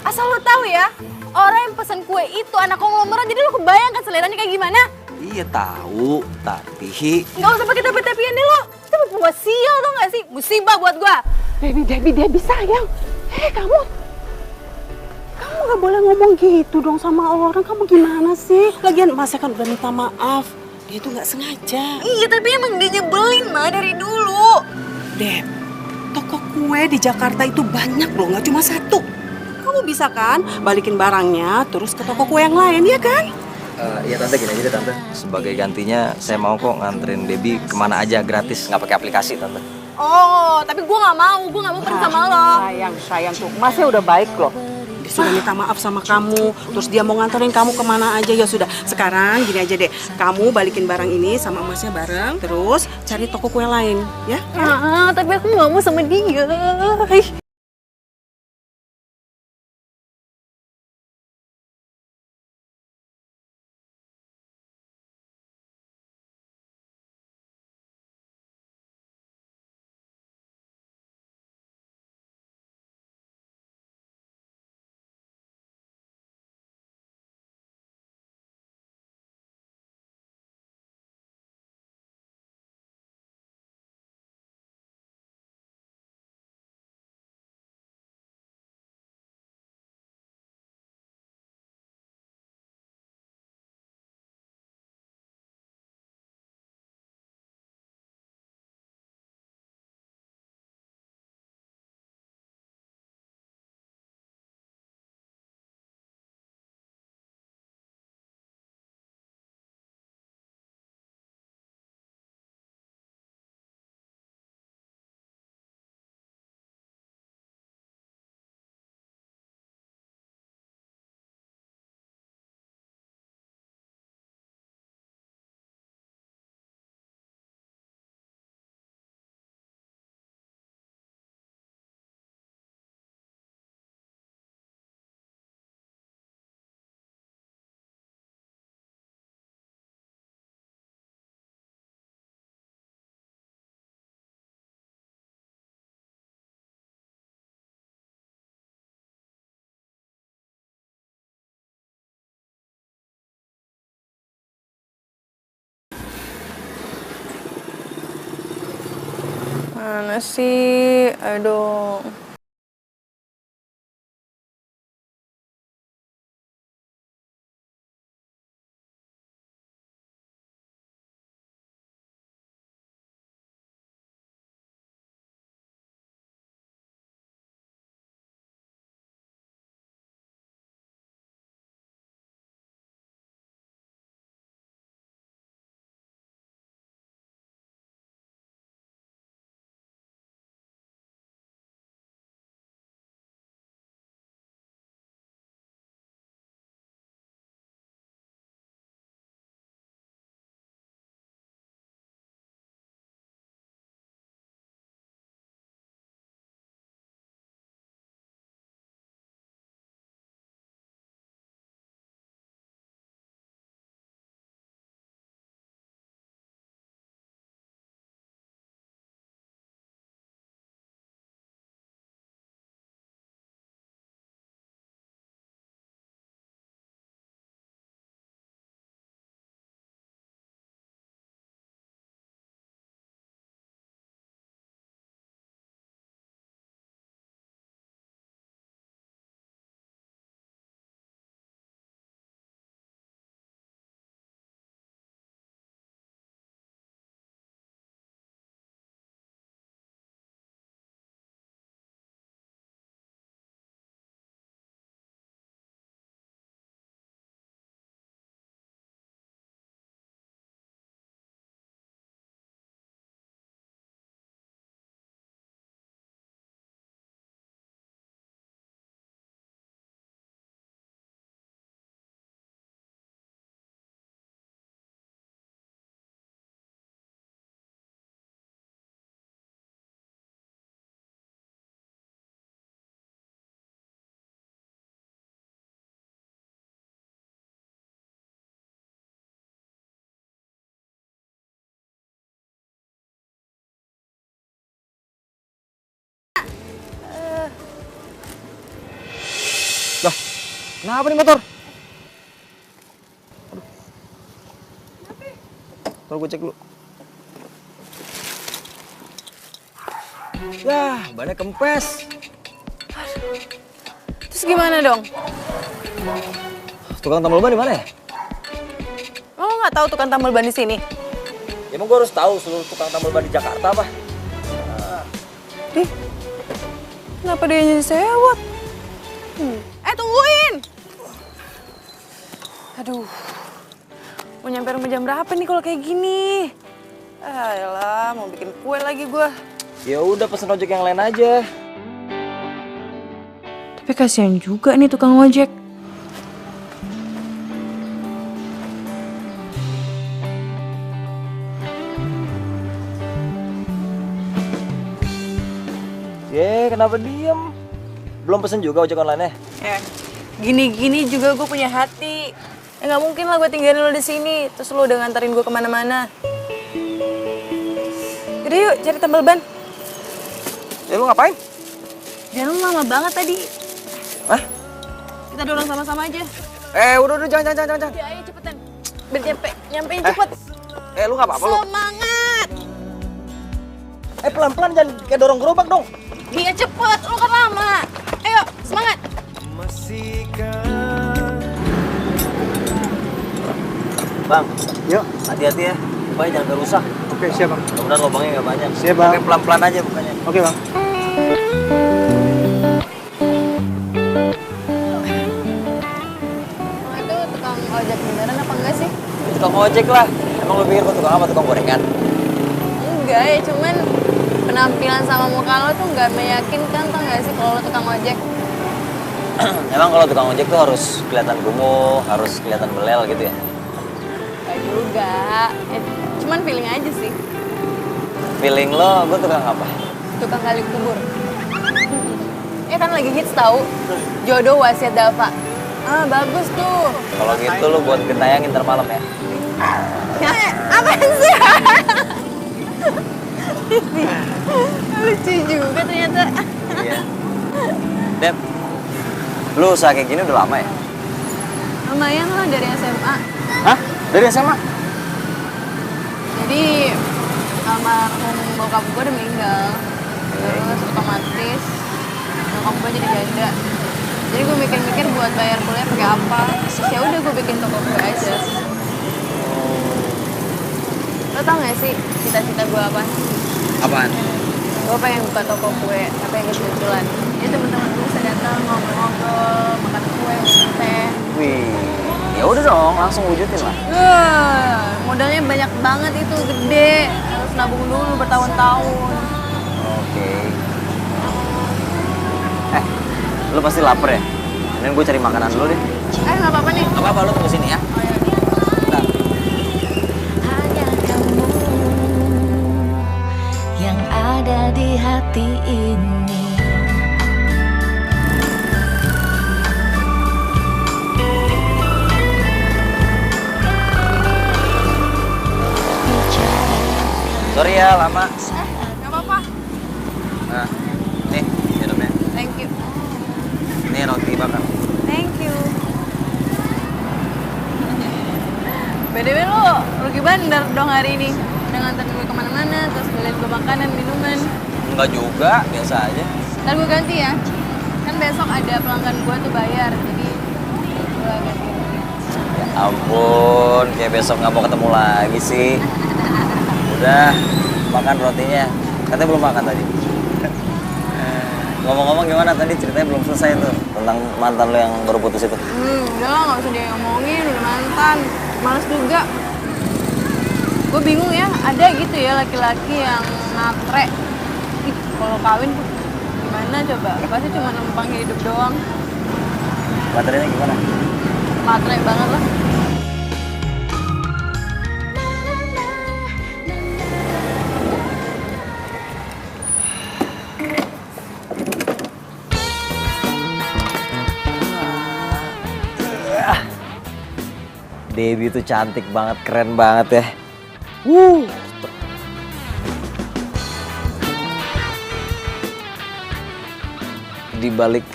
Asal lo tahu ya, orang yang pesen kue itu anak konglomerat. Jadi lo kebayangkan seleranya kayak gimana? Iya tahu, tapi Nggak usah pakai tapi-tapian deh lo. Itu pembuat sial tau nggak sih? Musibah buat gua. Debbie sayang. Kamu nggak boleh ngomong gitu dong sama orang. Kamu gimana sih? Lagian Masnya kan udah minta maaf. Dia itu nggak sengaja. Iya tapi emang dia nyebelin mah dari dulu. Deb, toko kue di Jakarta itu banyak loh, nggak cuma satu. Kamu bisa kan balikin barangnya terus ke toko kue yang lain, ya kan? Iya tante, gini aja deh tante. Sebagai gantinya saya mau kok nganterin Debbie kemana aja gratis, nggak pakai aplikasi tante. Oh, tapi gue nggak mau pergi sama lo. Sayang tuh, Masnya udah baik loh. Dia sudah minta maaf sama kamu, terus dia mau nganterin kamu kemana aja, ya sudah. Sekarang gini aja deh, kamu balikin barang ini sama Masnya bareng, terus cari toko kue lain, ya? Tapi aku nggak mau sama dia. Mana sih? Aduh. Kenapa nih motor? Aduh. Ntar gue cek dulu. Yah, bannya kempes. Terus gimana dong? Tukang tambal ban di mana ya? Lo nggak tahu tukang tambal ban di sini? Ya emang gue harus tahu seluruh tukang tambal ban di Jakarta apa? Dih, kenapa dia jadi sewot? Tungguin! Aduh, mau nyampe rumah jam berapa nih kalau kayak gini? Ayolah, mau bikin kue lagi gue. Ya udah pesen ojek yang lain aja. Tapi kasihan juga nih tukang ojek. Kenapa diem? Belum pesen juga ojek online-nya? Ya, gini-gini juga gue punya hati. Ya nggak mungkin lah gue tinggalin lo di sini, terus lo udah nganterin gue kemana-mana. Yaudah yuk, cari tambal ban. Ya lu ngapain? Jangan lu lama banget tadi. Hah? Kita dorong sama-sama aja. Udah, jangan. Ya, ayo cepetan. Biar nyampein cepet. Lu nggak apa-apa lu? Semangat! Pelan-pelan, jangan kayak dorong gerobak dong. Iya cepet, lu kan lama. Ayo, semangat. Bang, yuk. Hati-hati ya, supaya jangan kerusak. Oke, siap bang. Mudah-mudahan lubangnya nggak banyak. Siap bang. Oke, pelan-pelan aja bukanya. Oke bang. Itu tukang ojek beneran apa enggak sih? Tukang ojek lah. Emang lu pikir gua tukang apa? Tukang gorengan? Enggak ya, cuman penampilan sama muka lo tuh nggak meyakinkan, tau nggak sih kalau lo tukang ojek? Emang kalau tukang ojek tuh harus kelihatan kumuh, harus kelihatan belel gitu ya? Gak juga, cuman feeling aja sih. Feeling lo, gue tukang apa? Tukang gali kubur. Ya kan lagi hits tahu, jodoh wasiat Dava. Bagus tuh. Kalau gitu lo buat gentayangin ntar malam ya? Apaan sih? Lucu juga ternyata. Iya. Dep, lu usaha kayak gini udah lama ya? Lumayan lah dari SMA. Hah? Dari SMA? Jadi almarhum bokap gue udah meninggal. Terus otomatis bokap gue jadi janda. Jadi gue mikir-mikir buat bayar kuliah pakai apa. Terus ya udah gue bikin toko kue aja. Lo tau gak sih cita-cita gue apa? Apaan? Gue pengen buka toko kue, tapi yang kecil-kecilan. Jadi temen-temen gue bisa datang ngobrol-ngobrol, makan kue, minum teh. Wih, ya udah dong, langsung wujudin lah. Modalnya banyak banget itu, gede. Harus nabung dulu bertahun-tahun. Oke. Lu pasti lapar ya? Mending gue cari makanan dulu deh. Nggak apa-apa nih. Nggak apa-apa, lu tunggu sini ya. Bentar. Yang ada di hati ini. Sorry ya, lama. Nggak apa-apa. Nah, nih, minumnya. Thank you. Ini roti bakar. Thank you. BTW lo rugi bandar dong hari ini. Udah nganterin gue kemana-mana, terus beliin gue makanan, minuman. Enggak juga, biasa aja. Ntar gue ganti ya. Kan besok ada pelanggan gue tuh bayar, jadi gue ganti. Ya ampun, kayak besok nggak mau ketemu lagi sih. Udah, makan rotinya. Katanya belum makan tadi. Ngomong-ngomong gimana tadi ceritanya belum selesai tuh tentang mantan lo yang baru putus itu. Udah lah, nggak usah dia ngomongin, udah mantan. Males juga. Gue bingung ya, ada gitu ya laki-laki yang matre. Kalau kawin gimana coba? Pasti cuma numpang hidup doang. Materinya gimana? Matre banget lah. Debbie tuh cantik banget, keren banget ya. Di balik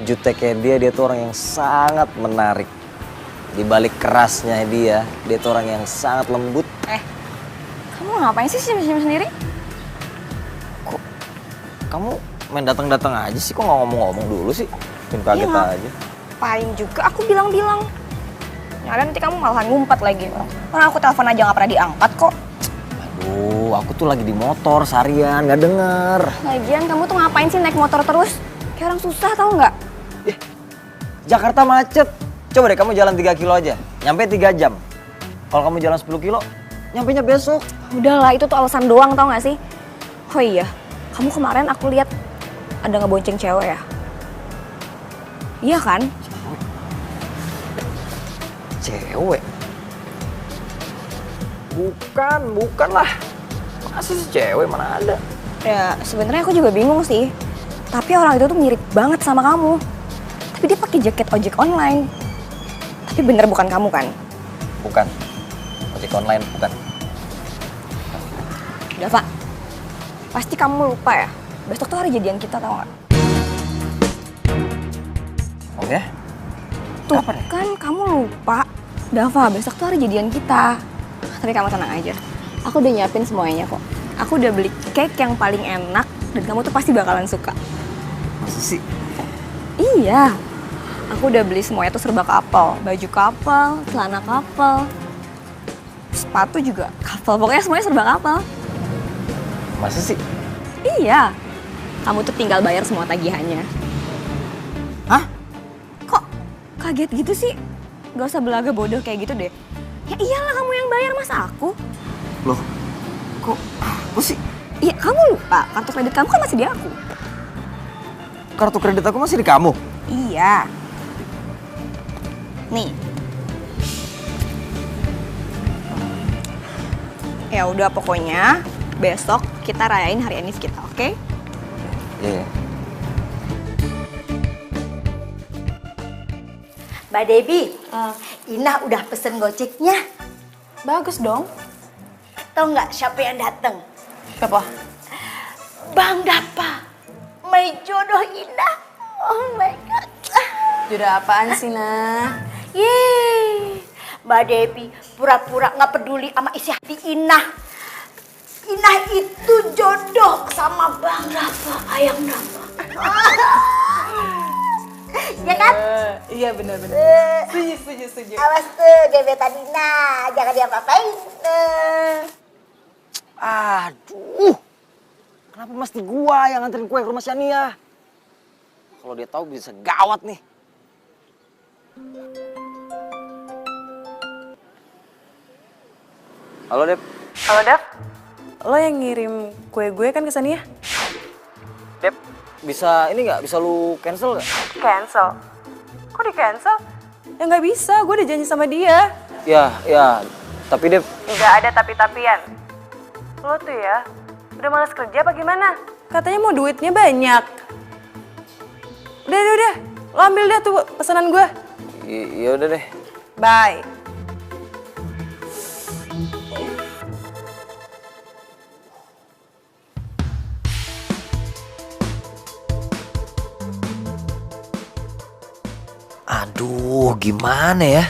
juteknya dia tuh orang yang sangat menarik. Di balik kerasnya dia tuh orang yang sangat lembut. Kamu ngapain sih senyum-senyum sendiri? Kamu main datang-datang aja sih, kok nggak ngomong-ngomong dulu sih? Bikin kaget aja. Ngapain juga aku bilang-bilang. Nyala nanti kamu malahan ngumpet lagi. Orang aku telepon aja nggak pernah diangkat kok. Aduh, aku tuh lagi di motor seharian, nggak denger. Lagian kamu tuh ngapain sih naik motor terus? Kayak orang susah tau nggak? Jakarta macet. Coba deh kamu jalan 3 kilo aja, nyampe 3 jam. Kalau kamu jalan 10 kilo, nyampenya besok. Udahlah, itu tuh alasan doang tau gak sih? Oh iya, kamu kemarin aku lihat ada ngebonceng cewek ya? Iya kan? Cewek? Bukan lah. Masa sih cewek, mana ada? Ya sebenarnya aku juga bingung sih. Tapi orang itu tuh mirip banget sama kamu. Tapi dia pakai jaket ojek online. Tapi bener bukan kamu kan? Bukan. Ojek online, bukan. Dava, pasti kamu lupa ya? Besok tuh hari jadian kita tau gak? Oh ya? Tuh kan kamu lupa. Dava, besok tuh hari jadian kita. Tapi kamu tenang aja. Aku udah nyiapin semuanya kok. Aku udah beli cake yang paling enak dan kamu tuh pasti bakalan suka. Masa sih? Iya. Aku udah beli semuanya tuh serba couple. Baju couple, celana couple, sepatu juga couple. Pokoknya semuanya serba couple. Masa sih? Iya. Kamu tuh tinggal bayar semua tagihannya. Hah? Kok kaget gitu sih? Gak usah belaga bodoh kayak gitu deh. Ya iyalah kamu yang bayar, masa aku? Loh, kok aku sih? Iya, kamu lupa. Kartu kredit kamu kan masih di aku. Kartu kredit aku masih di kamu? Iya. Nih. Ya udah pokoknya besok kita rayain hari Anis kita, oke? Iya. Mbak Debbie, Ina udah pesen gojeknya. Bagus dong. Tahu nggak siapa yang datang? Siapa? Bang Dapa, my jodoh Ina. Oh my God. Jodoh apaan sih, Nah? Yeay, Mbak Debbie pura-pura nggak peduli sama isi hati Ina. Ina itu jodoh sama Bang Dapa, ayam Dapa. Ya kan? Iya benar-benar. Setuju. Awas tuh gebetan Ina, jangan diapa-apain. Aduh, kenapa mesti gua yang nganterin kue ke rumah Shania? Kalau dia tahu bisa gawat nih. Halo, Dep. Halo, Dev. Lo yang ngirim kue gue kan ke Shania? Dep, bisa ini nggak? Bisa lu cancel nggak? Cancel? Kok di cancel? Ya nggak bisa, gue udah janji sama dia. Ya, tapi Dep. Nggak ada tapi-tapian. Lo tuh ya, udah malas kerja apa gimana? Katanya mau duitnya banyak. Udah. Lo ambil deh tuh pesanan gue. Ya udah deh. Bye. Aduh, gimana ya?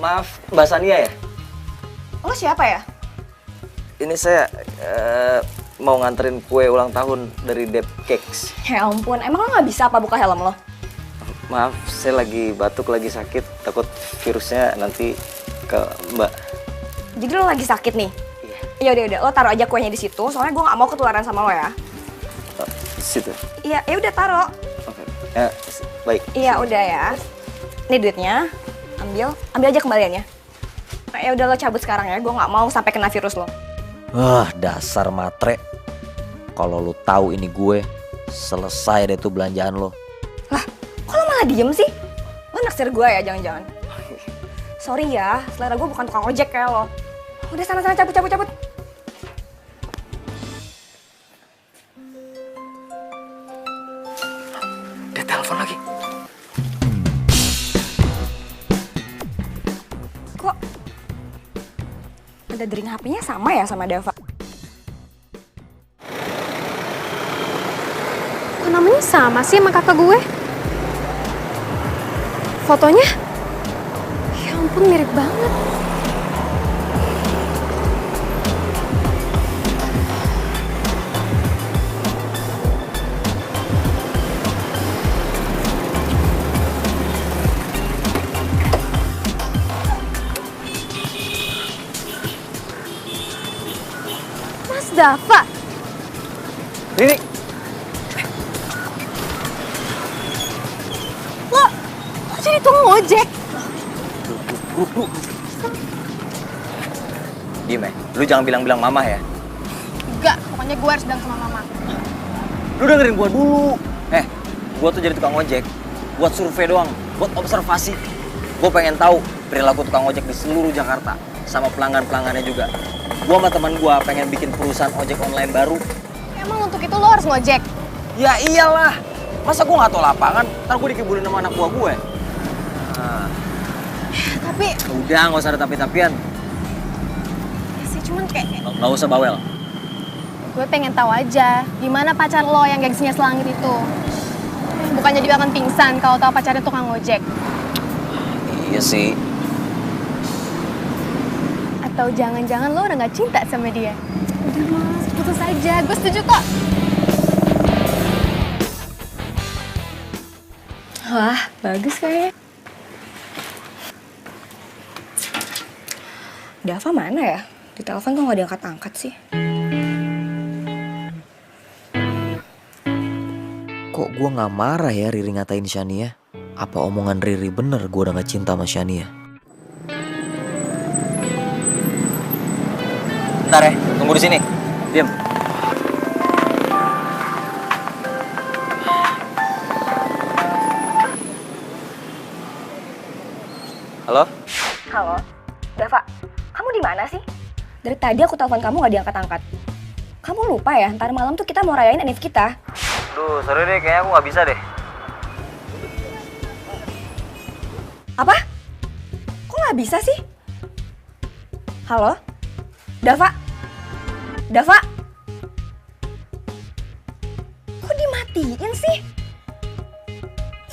Maaf, Mbak Shania ya? Lo siapa ya? Ini saya mau nganterin kue ulang tahun dari Dep Cakes. Ya ampun, emang lo nggak bisa apa buka helm lo? Maaf, saya lagi batuk, lagi sakit. Takut virusnya nanti ke Mbak. Jadi lo lagi sakit nih? Iya. Udah, lo taruh aja kuenya di situ. Soalnya gue nggak mau ketularan sama lo ya. Di situ. Iya, ya udah taruh. Oke. Baik. Iya, udah ya. Nih duitnya. Ambil aja kembaliannya. Nah, ya udah lo cabut sekarang ya. Gue nggak mau sampai kena virus lo. Wah, dasar matre. Kalau lu tahu ini gue, selesai deh tuh belanjaan lo. Lah, kok lo malah diem sih? Lo naksir gue ya jangan-jangan? Sorry ya, selera gue bukan tukang ojek kayak lo. Udah sana-sana cabut. Dia telepon lagi. Kok ada dering HP-nya sama ya sama Dava? Kok namanya sama sih sama kakak gue? Fotonya? Ya ampun mirip banget. Mas Dava. Riri. Lo jadi tukang ojek? Diem ya, lu jangan bilang-bilang mama ya. Enggak, pokoknya gue harus bilang sama mama. Lu dengerin gua dulu. Gua tuh jadi tukang ojek buat survei doang, buat observasi. Gua pengen tahu perilaku tukang ojek di seluruh Jakarta, sama pelanggan-pelanggannya juga. Gua sama teman gua pengen bikin perusahaan ojek online baru. Emang untuk itu lo harus ngojek? Ya iyalah, masa gua nggak tahu lapangan, ntar gua dikibulin sama anak buah gue. Nah. Tapi... Udah, nggak usah ada tapi-tapian. Ya sih, cuman kayak... Nggak usah bawel. Gue pengen tahu aja, gimana pacar lo yang gengsinya selangit itu? Bukannya dia akan pingsan kalau tahu pacarnya tukang ojek. Iya sih. Atau jangan-jangan lo udah gak cinta sama dia? Udah mas, putus aja. Gue setuju kok. Wah, bagus kayaknya. Dava mana ya? Di telepon kok gak diangkat-angkat sih? Kok gue nggak marah ya Riri ngatain Shania? Apa omongan Riri bener gue udah gak cinta sama Shania? Bentar ya, tunggu di sini. Diam. Halo? Halo, Dava, kamu di mana sih? Dari tadi aku telepon kamu gak diangkat-angkat. Kamu lupa ya, ntar malam tuh kita mau rayain Enif kita. Duh, sorry deh, kayaknya aku nggak bisa deh. Apa? Kok nggak bisa sih? Halo? Dava? Dava? Kok dimatiin sih?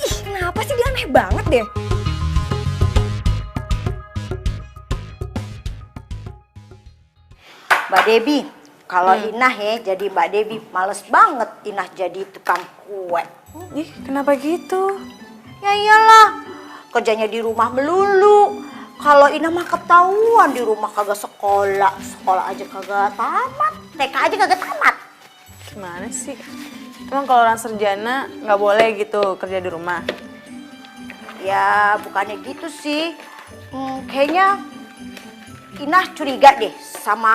Ih, kenapa sih dia aneh banget deh? Mbak Debbie, kalau Inah ya jadi Mbak Debbie, males banget Inah jadi tukang kue. Ih, kenapa gitu? Ya iyalah, kerjanya di rumah melulu. Kalau Inah mah ketahuan di rumah kagak sekolah. Sekolah aja kagak tamat, TK aja kagak tamat. Gimana sih? Emang kalau orang sarjana nggak boleh gitu kerja di rumah? Ya bukannya gitu sih. Kayaknya Inah curiga deh sama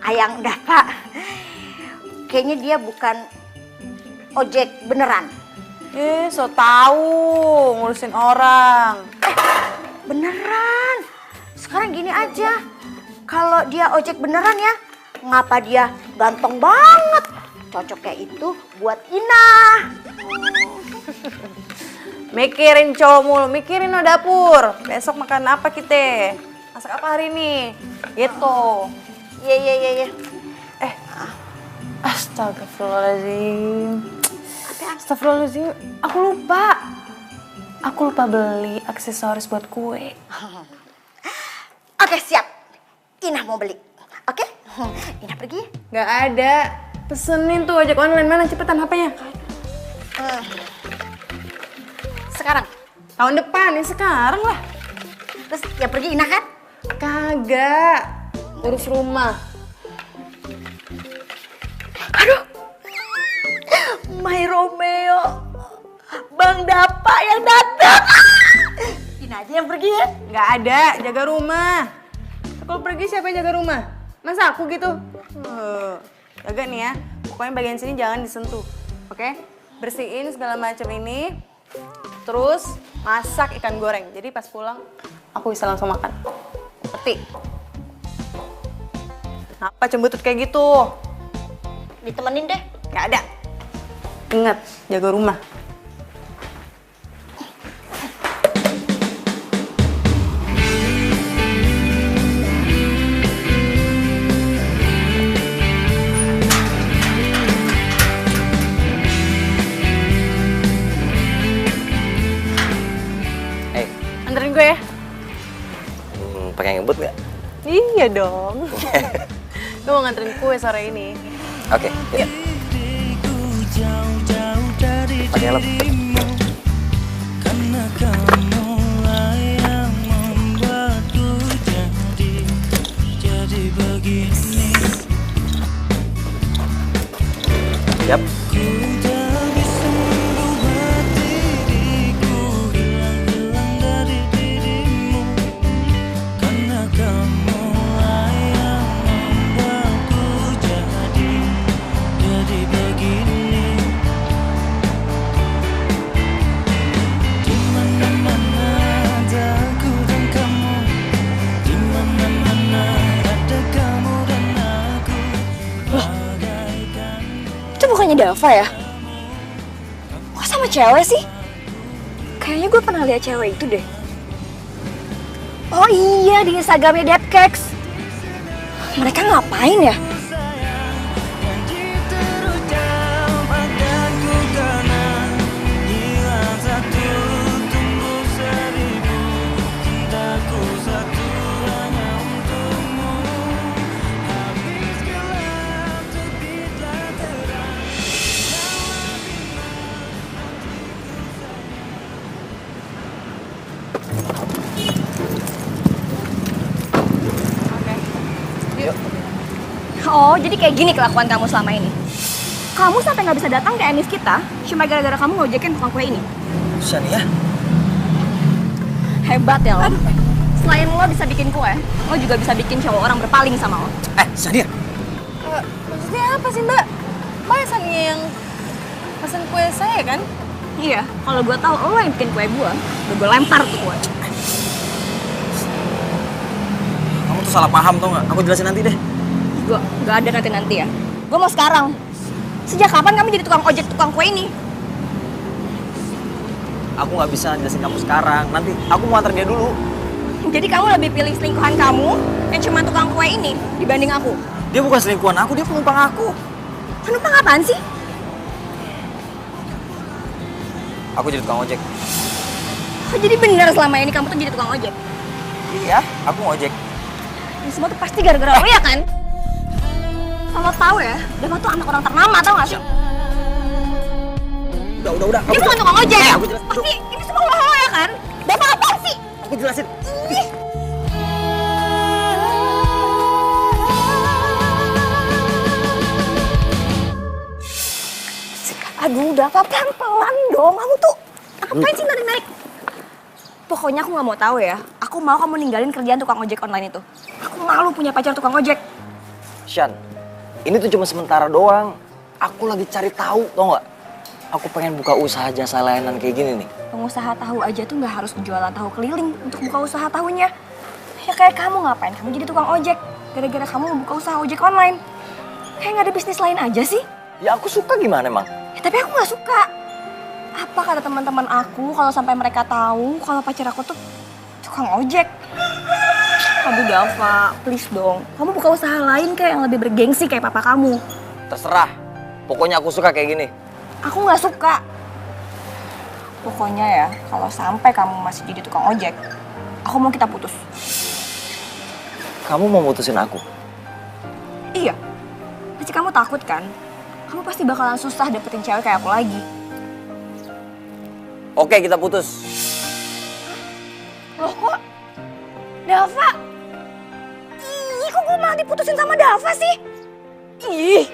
Ayang Dava. Kayaknya dia bukan ojek beneran. So tahu ngurusin orang. Beneran. Sekarang gini aja. Kalau dia ojek beneran ya, ngapa dia ganteng banget? Cocoknya itu buat Inah. Mikirin cowok mulu, mikirin no dapur. Besok makan apa kita? Masak apa hari ini? Gitu. Iya. Astagfirullahaladzim. Astagfirullahaladzim. Aku lupa beli aksesoris buat kue. Oke, siap. Inah mau beli. Oke? Inah pergi. Gak ada. Pesenin tuh ojek online. Mana cepetan HP-nya? Sekarang? Tahun depan, ya sekarang lah. Terus yang pergi Inah kan? Kagak. Urus rumah. Aduh. My Romeo. Bang Dapa yang datang. Inah aja yang pergi ya? Nggak ada, jaga rumah. Kalau pergi siapa yang jaga rumah? Masa aku gitu? Jaga nih ya. Pokoknya bagian sini jangan disentuh, oke? Bersihin segala macam ini, terus masak ikan goreng. Jadi pas pulang aku bisa langsung makan. Ngerti? Kenapa cembutut kayak gitu? Ditemenin deh. Gak ada. Ingat, jaga rumah. Anterin gue ya. Pakai ngebut nggak? Iya dong. Gue mau nganterin kue sore ini. Oke. Yuk. Pakai helm. Karena kamulah yang membuatku jadi begini. Yap. Bukannya Dava ya? Kok sama cewek sih? Kayaknya gue pernah lihat cewek itu deh. Oh iya, di Instagramnya Depkex. Mereka ngapain ya? Oh, jadi kayak gini kelakuan kamu selama ini. Kamu sampai nggak bisa datang ke Enis kita cuma gara-gara kamu ngojekin tukang kue ini. Shania. Hebat ya lo. Selain lo bisa bikin kue, lo juga bisa bikin cowok orang berpaling sama lo. Shania. Maksudnya apa sih Mbak? Mbak Sania yang pesen kue saya kan? Iya, kalau gue tahu lo yang bikin kue gue lempar tuh kue. Kamu tuh salah paham tau nggak? Aku jelasin nanti deh. Gue gak ada nanti ya. Gue mau sekarang. Sejak kapan kamu jadi tukang ojek tukang kue ini? Aku nggak bisa jelasin kamu sekarang. Nanti aku mau antar dia dulu. Jadi kamu lebih pilih selingkuhan kamu yang cuma tukang kue ini dibanding aku? Dia bukan selingkuhan aku, dia penumpang aku. Penumpang apaan sih? Aku jadi tukang ojek. Oh, jadi bener selama ini kamu tuh jadi tukang ojek? Iya, aku ngojek. Ini semua tuh pasti gara-gara lo ya kan? Kalau tahu ya, Dava tuh anak orang ternama, tau gak sih? Udah. Dia bukan tukang ojek. Pasti ini semua lo ya kan? Dava apaan sih? Aku jelasin. Aduh, Dava pelan-pelan dong. Kamu tuh ngapain sih narik-narik? Pokoknya aku nggak mau tahu ya. Aku mau kamu ninggalin kerjaan tukang ojek online itu. Aku malu punya pacar tukang ojek. Shan, ini tuh cuma sementara doang. Aku lagi cari tahu, tau nggak? Aku pengen buka usaha jasa layanan kayak gini nih. Pengusaha tahu aja tuh nggak harus jualan tahu keliling untuk buka usaha tahunya. Ya kayak kamu ngapain? Kamu jadi tukang ojek. Gara-gara kamu mau buka usaha ojek online. Kayak nggak ada bisnis lain aja sih? Ya aku suka gimana emang? Ya, tapi aku nggak suka. Apa kata teman-teman aku kalau sampai mereka tahu kalau pacar aku tuh tukang ojek? Aduh Dava, please dong. Kamu buka usaha lain kayak yang lebih bergengsi kayak papa kamu. Terserah. Pokoknya aku suka kayak gini. Aku nggak suka. Pokoknya ya, kalau sampai kamu masih jadi tukang ojek, aku mau kita putus. Kamu mau mutusin aku? Iya. Pasti kamu takut kan? Kamu pasti bakalan susah dapetin cewek kayak aku lagi. Oke, kita putus. Loh kok? Dava? Ih, kok gue malah diputusin sama Dava sih? Ih.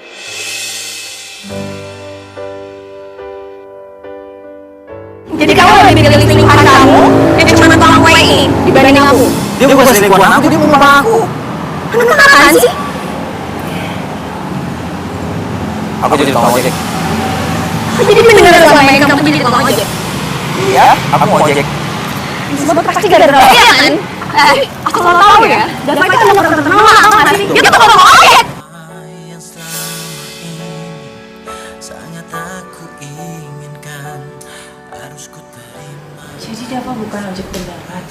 Jadi kamu lebih pilih selingkuhan kamu yang cuma tukang kue ini dibanding aku? Dia bukan selingkuhan aku, dia penumpang aku. Penumpang apaan sih? Aku jadi tukang ojek. Jadi beneran selama ini kamu jadi tukang ojek? Iya, aku mau ojek. Semua pasti gara-gara lo ya kan? Aku selalu tahu ya, Dava itu emang orang terkenal, tau gak sih? Dia tuh tukang ojek! Sangat aku inginkan, harus ku terima. Jadi Dava bukan ojek beneran.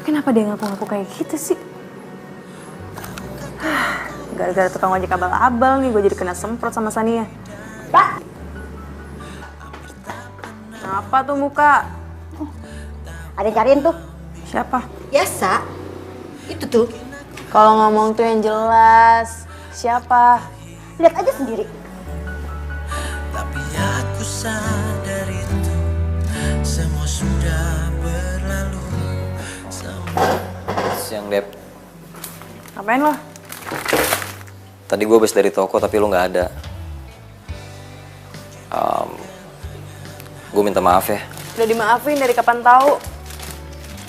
Kenapa dia ngaku-ngaku kayak gitu sih? Gara-gara tukang ojek abal-abal nih gue jadi kena semprot sama Sania. Mbak, Apa tuh muka? ada yang cariin tuh. Siapa? Biasa. Itu tuh. Kalau ngomong tuh yang jelas. Siapa? Lihat aja sendiri. Tapi aku sadar itu semua sudah berlalu. Siang, Dep. Ngapain lo? Tadi gue habis dari toko tapi lu nggak ada. Gue minta maaf ya. Udah dimaafin dari kapan tahu?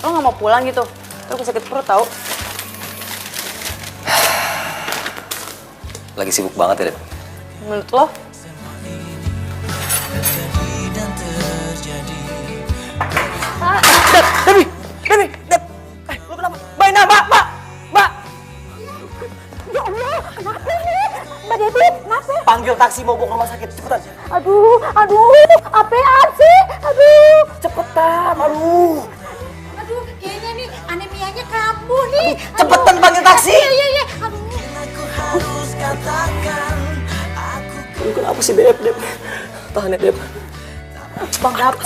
Lo nggak mau pulang gitu? Lo sakit perut tau? Lagi sibuk banget ya, Dep. Menurut lo? Dep, lu kenapa? Mbak, Mbak. Ya Allah, kenapa nih? Mbak Devi, kenapa? Panggil taksi mau bawa ke rumah sakit, cepetan. Aduh, apaan sih? Aduh. Cepetan, aduh. Aduh, kayaknya nih anemianya kambuh nih. Cepetan panggil taksi. Iya. Aduh. Lu kenapa sih, Dep? Tahan ya, Dep. Bang Dapa,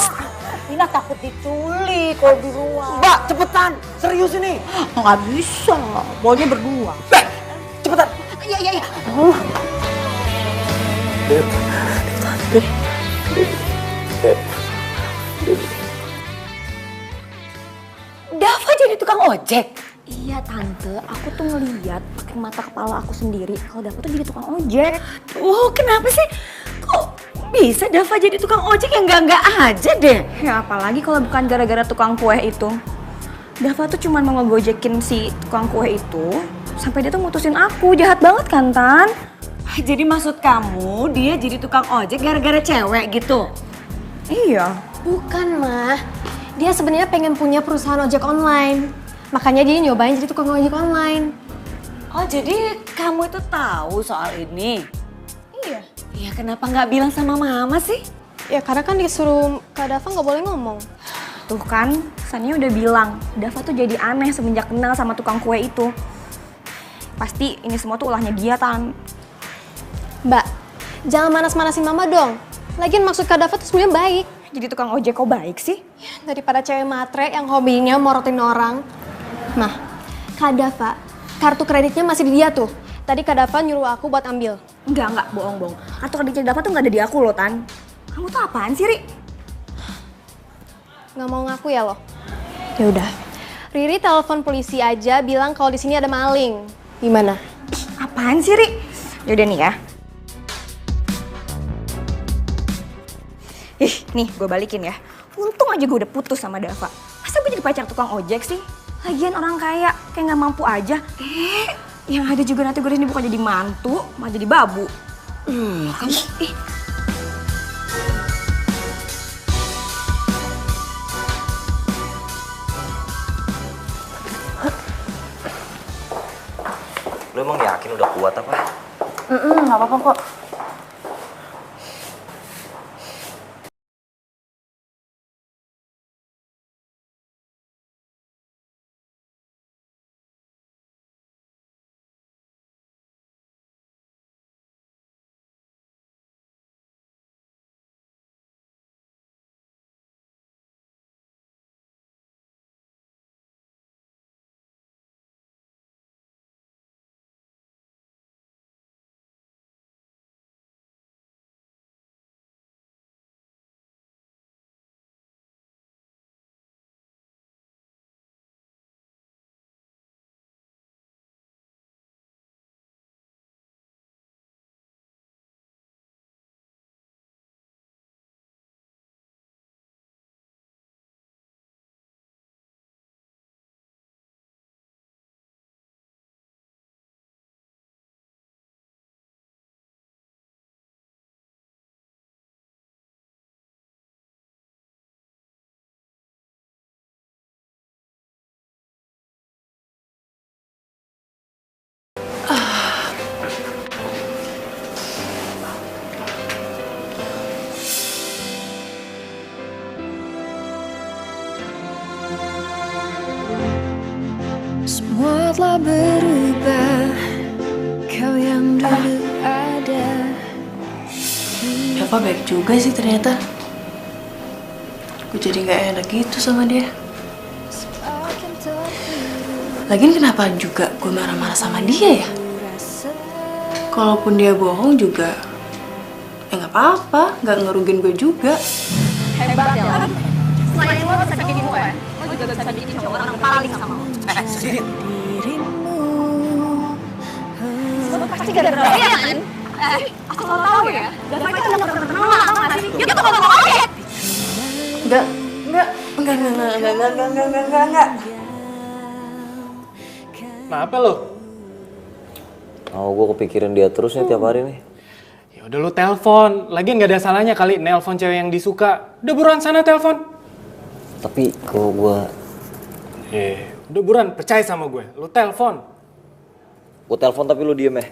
Ina takut diculik kalau di luar. Mbak, cepetan. Serius ini. Nggak bisa, maunya berdua. Cepetan. Iya. Dep. Dava jadi tukang ojek? Iya tante, aku tuh ngeliat pakai mata kepala aku sendiri kalau Dava tuh jadi tukang ojek. Kenapa sih? Kok bisa Dava jadi tukang ojek yang enggak aja deh? Ya apalagi kalau bukan gara-gara tukang kue itu. Dava tuh cuma mau ngegojekin si tukang kue itu sampai dia tuh mutusin aku. Jahat banget kan, Tan? Jadi maksud kamu dia jadi tukang ojek gara-gara cewek gitu? Iya. Bukan, Mah. Dia sebenarnya pengen punya perusahaan ojek online. Makanya dia nyobain jadi tukang ojek online. Oh, jadi kamu itu tahu soal ini? Iya. Ya kenapa nggak bilang sama mama sih? Ya karena kan disuruh Kak Dava nggak boleh ngomong. Tuh kan, Sania udah bilang, Dava tuh jadi aneh semenjak kenal sama tukang kue itu. Pasti ini semua tuh ulahnya dia, Tan. Mbak, jangan manas-manasin Mama dong. Lagian maksud Kak Dava tuh sebenarnya baik. Jadi tukang ojek kok baik sih? Daripada cewek matre yang hobinya morotin orang. Nah, Kak Dava, kartu kreditnya masih di dia tuh. Tadi Kak Dava nyuruh aku buat ambil. Enggak, bohong. Kartu kreditnya Dava tuh nggak ada di aku loh, Tan. Kamu tuh apaan sih, Ri? Nggak mau ngaku ya lo? Ya udah. Riri telepon polisi aja bilang kalau di sini ada maling. Gimana? Apaan sih, Ri? Yaudah nih ya. Nih gue balikin ya. Untung aja gue udah putus sama Dava. Masa gue jadi pacar tukang ojek sih? Lagian orang kaya, kayak nggak mampu aja. Yang ada juga nanti gue ini bukan jadi mantu, malah jadi babu. Kamu, Lu emang yakin udah kuat apa? Nggak apa-apa kok. Dava baik juga sih ternyata. Gue jadi gak enak gitu sama dia. Lagian kenapa juga gue marah-marah sama dia ya? Kalaupun dia bohong juga, ya gak apa-apa, gak ngerugin gue juga. Hebat ya lo. Selain lo bisa bikin gue, lo juga bisa bikin cowok orang paling sama lo. Sendiri. Lo pasti gara-gara dia kan? Asal lo tau ya, Dava itu udah pernah kenal tau gak sih? Dia tuh kalau ngomong objek. Enggak. Kenapa lo? Oh, gue kepikiran dia terus nih tiap hari nih. Ya udah lu telepon. Lagian nggak ada salahnya kali nelpon cewek yang disuka. Udah buruan sana telepon. Tapi kalau gue... udah buruan, percaya sama gue. Lu telepon. Gue telepon tapi lu diem ya.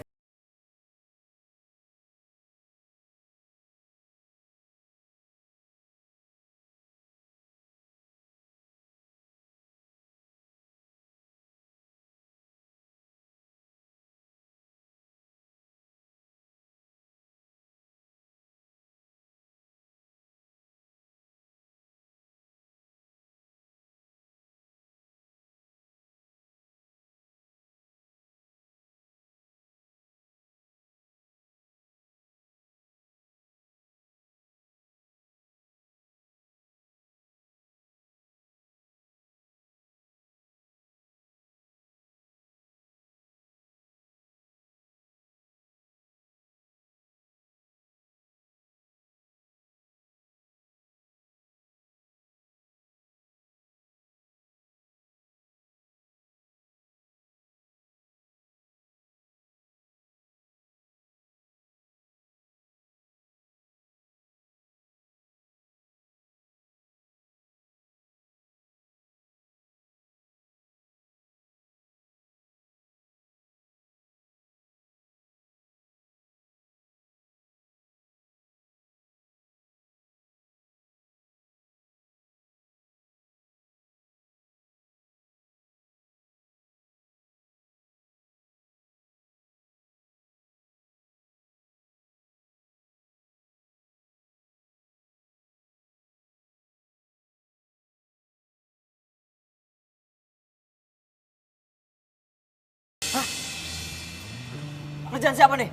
Kerjaan siapa nih?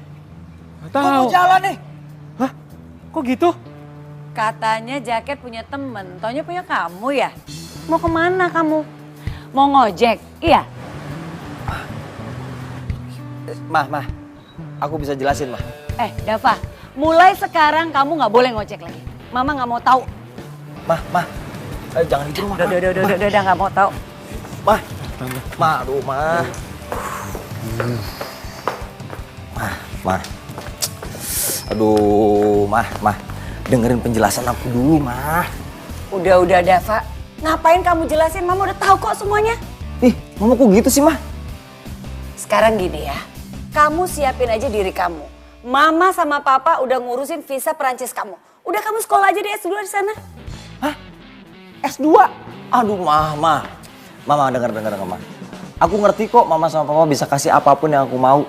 Gak tahu. Kok mau jalan nih? Hah? Kok gitu? Katanya jaket punya temen, taunya punya kamu ya? Mau kemana kamu? Mau ngojek? Iya? Mah, aku bisa jelasin, Mah. Dava, mulai sekarang kamu nggak boleh ngojek lagi. Mama nggak mau tahu. Mah, jangan gitu, Mah. Udah nggak mau tahu. Mah, aduh, Mah. Mah. Aduh, Mah. Dengerin penjelasan aku dulu, Mah. Udah Dava. Ngapain kamu jelasin? Mama udah tahu kok semuanya. Ih, Mama kok gitu sih, Mah? Sekarang gini ya. Kamu siapin aja diri kamu. Mama sama Papa udah ngurusin visa Perancis kamu. Udah kamu sekolah aja di S2 di sana. Hah? S2? Aduh, Mah. Mama, denger, Mama. Aku ngerti kok Mama sama Papa bisa kasih apapun yang aku mau.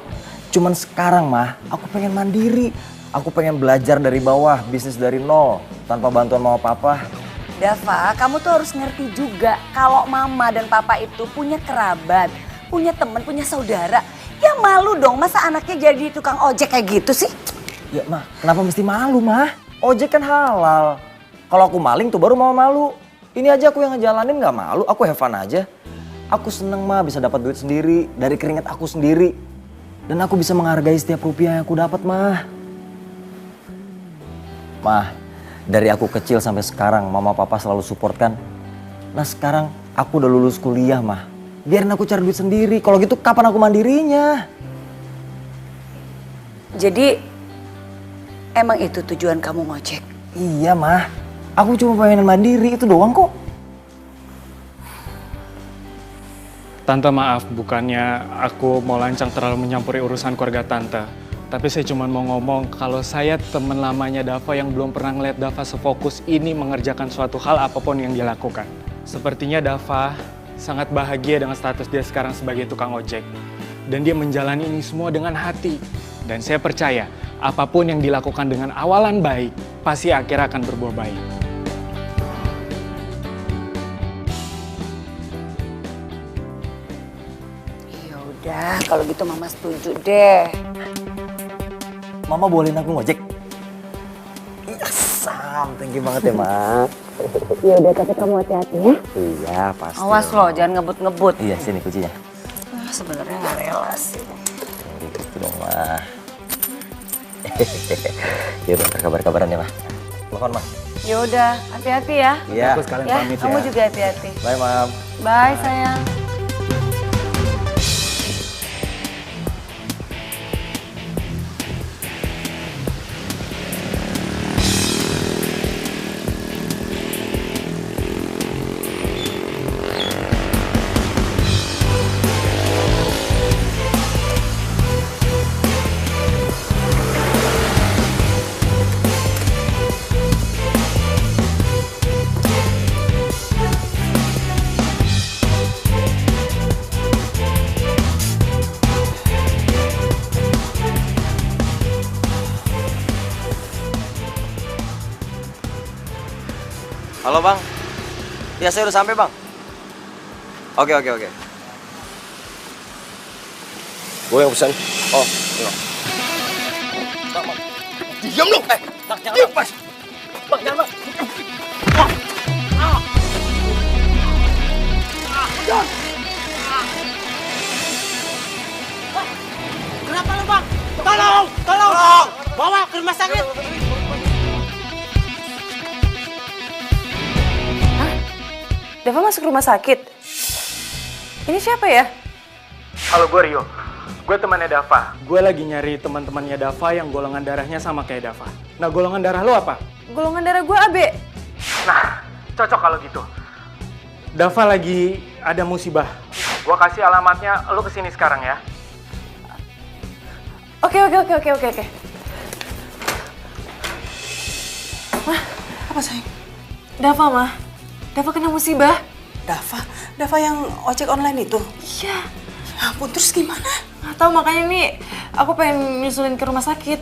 Cuman sekarang, Mah, aku pengen mandiri. Aku pengen belajar dari bawah, bisnis dari nol, tanpa bantuan Mama Papa. Dava, kamu tuh harus ngerti juga kalau Mama dan Papa itu punya kerabat, punya teman, punya saudara. Ya malu dong, masa anaknya jadi tukang ojek kayak gitu sih? Ya, Mah, kenapa mesti malu, Mah? Ojek kan halal. Kalau aku maling tuh baru mau malu. Ini aja aku yang ngejalanin gak malu, aku have fun aja. Aku seneng, Mah, bisa dapat duit sendiri, dari keringat aku sendiri. Dan aku bisa menghargai setiap rupiah yang aku dapat, Mah. Mah, dari aku kecil sampai sekarang Mama Papa selalu support kan. Nah sekarang aku udah lulus kuliah, Mah. Biarin aku cari duit sendiri, kalau gitu kapan aku mandirinya? Jadi emang itu tujuan kamu ngojek? Iya, Mah. Aku cuma pengen mandiri, itu doang kok. Tante maaf, bukannya aku mau lancang terlalu menyampuri urusan keluarga Tante. Tapi saya cuma mau ngomong kalau saya teman lamanya Dava yang belum pernah ngeliat Dava sefokus ini mengerjakan suatu hal apapun yang dia lakukan. Sepertinya Dava sangat bahagia dengan status dia sekarang sebagai tukang ojek. Dan dia menjalani ini semua dengan hati. Dan saya percaya apapun yang dilakukan dengan awalan baik, pasti akhirnya akan berbuah baik. Ya udah, kalau gitu Mama setuju deh. Mama bolehin aku ngojek? Yes, thank you banget ya, Ma. Ya udah, tapi kamu hati-hati ya. Iya, pasti. Awas loh, jangan ngebut-ngebut. Iya, sini kuncinya. Sebenarnya nggak rela sih. Gitu dong, Ma. Ya udah, kabar-kabaran ya, Ma. Telepon, Ma. Ya udah, hati-hati ya. Iya. Aku sekalian Ya, pamit kamu ya. juga hati-hati. Bye, Mam. Bye sayang. Halo, Bang. Ya, saya udah sampai, Bang. Oke. Gue yang pesan. Oh, enggak. Bang. Diam lu. Bang, jangan. Diam, Bang. Bang, jangan, Bang. Udah. Kenapa lu, Bang? Tolong! Bawa ke rumah sakit. Dava masuk rumah sakit? Ini siapa ya? Halo, gue Rio. Gue temannya Dava. Gue lagi nyari teman-temannya Dava yang golongan darahnya sama kayak Dava. Nah, golongan darah lo apa? Golongan darah gue AB. Nah, cocok kalau gitu. Dava lagi ada musibah. Gue kasih alamatnya, lo kesini sekarang ya. Oke. Mah, apa sayang? Dava, Mah. Dava kena musibah. Dava yang ojek online itu? Iya. Ya ampun, terus gimana? Nggak tahu, makanya nih aku pengen nyusulin ke rumah sakit.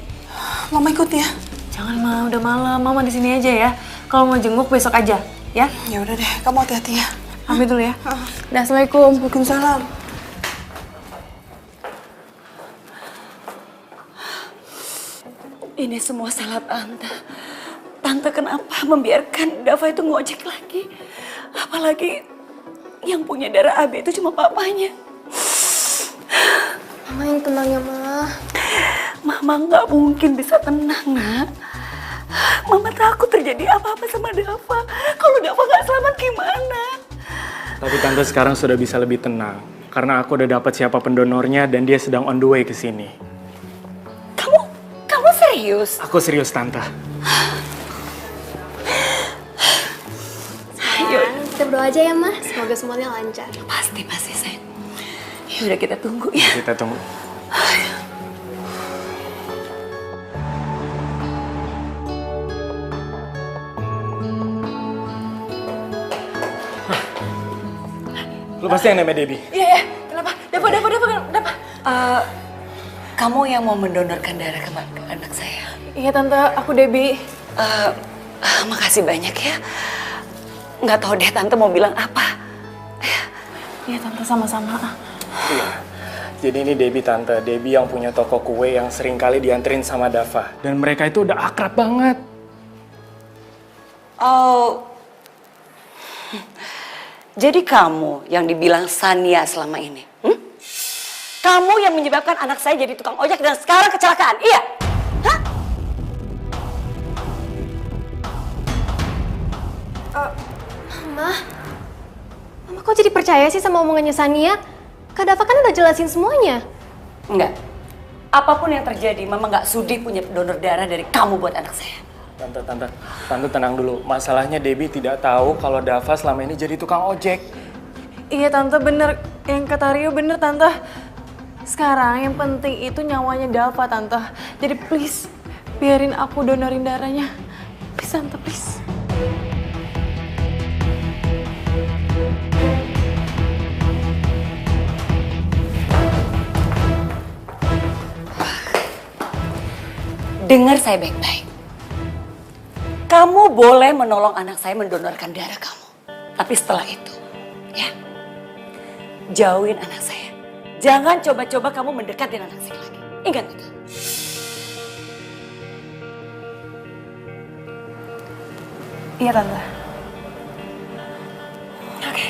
Mama ikut ya? Jangan, Ma, udah malam. Mama di sini aja ya. Kalau mau jenguk besok aja, ya? Ya udah deh, kamu hati-hati ya. Pamit dulu ya. Dah, Assalamualaikum. Waalaikumsalam. Ini semua salah Tante. Tante kenapa membiarkan Dava itu ngojek lagi? Apalagi yang punya darah AB itu cuma papanya. Mama yang tenang ya, Ma. Mama nggak mungkin bisa tenang, Nak. Mama takut terjadi apa-apa sama Dava. Kalau Dava nggak selamat gimana? Tapi Tante sekarang sudah bisa lebih tenang. Karena aku udah dapat siapa pendonornya dan dia sedang on the way ke sini. Kamu serius? Aku serius, Tante. Kita berdoa aja ya, Ma. Semoga semuanya lancar. Pasti, sayang. Ya udah, kita tunggu ya. Kita tunggu. Lu pasti yang namanya Debbie? Iya. Kenapa? Dava. Kamu yang mau mendonorkan darah ke anak saya? Iya, Tante. Aku Debbie. Makasih banyak ya. Nggak tahu deh Tante mau bilang apa. Iya, Tante, sama-sama. Iya. Jadi ini Debbie, Tante. Debbie yang punya toko kue yang sering kali dianterin sama Dava. Dan mereka itu udah akrab banget. Oh. Jadi kamu yang dibilang Sania selama ini? Kamu yang menyebabkan anak saya jadi tukang ojek dan sekarang kecelakaan, iya? Hah? Mama kok jadi percaya sih sama omongannya Sania? Kak Dava kan udah jelasin semuanya. Enggak. Apapun yang terjadi, Mama nggak sudi punya donor darah dari kamu buat anak saya. Tante tenang dulu. Masalahnya Debbie tidak tahu kalau Dava selama ini jadi tukang ojek. Iya, Tante, bener. Yang kata Rio bener, Tante. Sekarang yang penting itu nyawanya Dava, Tante. Jadi please, biarin aku donorin darahnya. Please, Tante, please. Dengar saya baik-baik. kamu boleh menolong anak saya mendonorkan darah kamu. Tapi setelah itu, ya, jauhin anak saya. Jangan coba-coba kamu mendekatin anak saya lagi. Ingat itu. Iya Tante. Oke.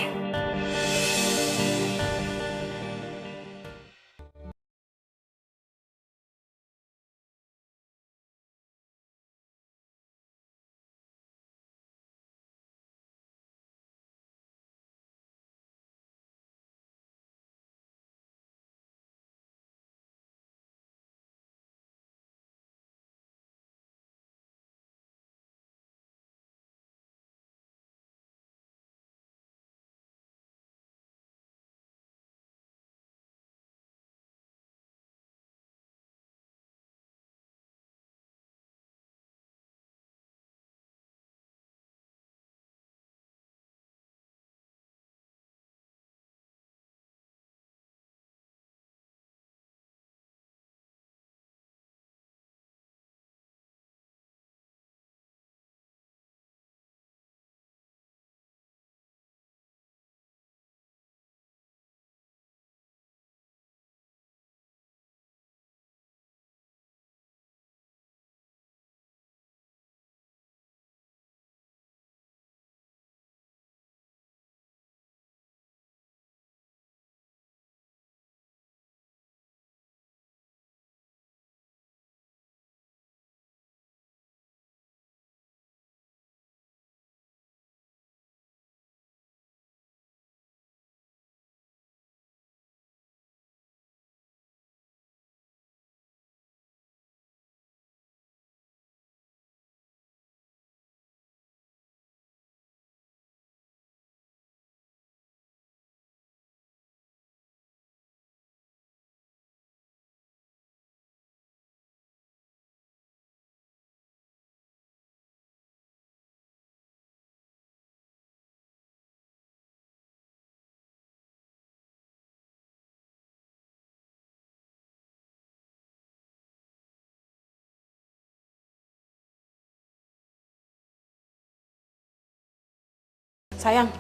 Sayang,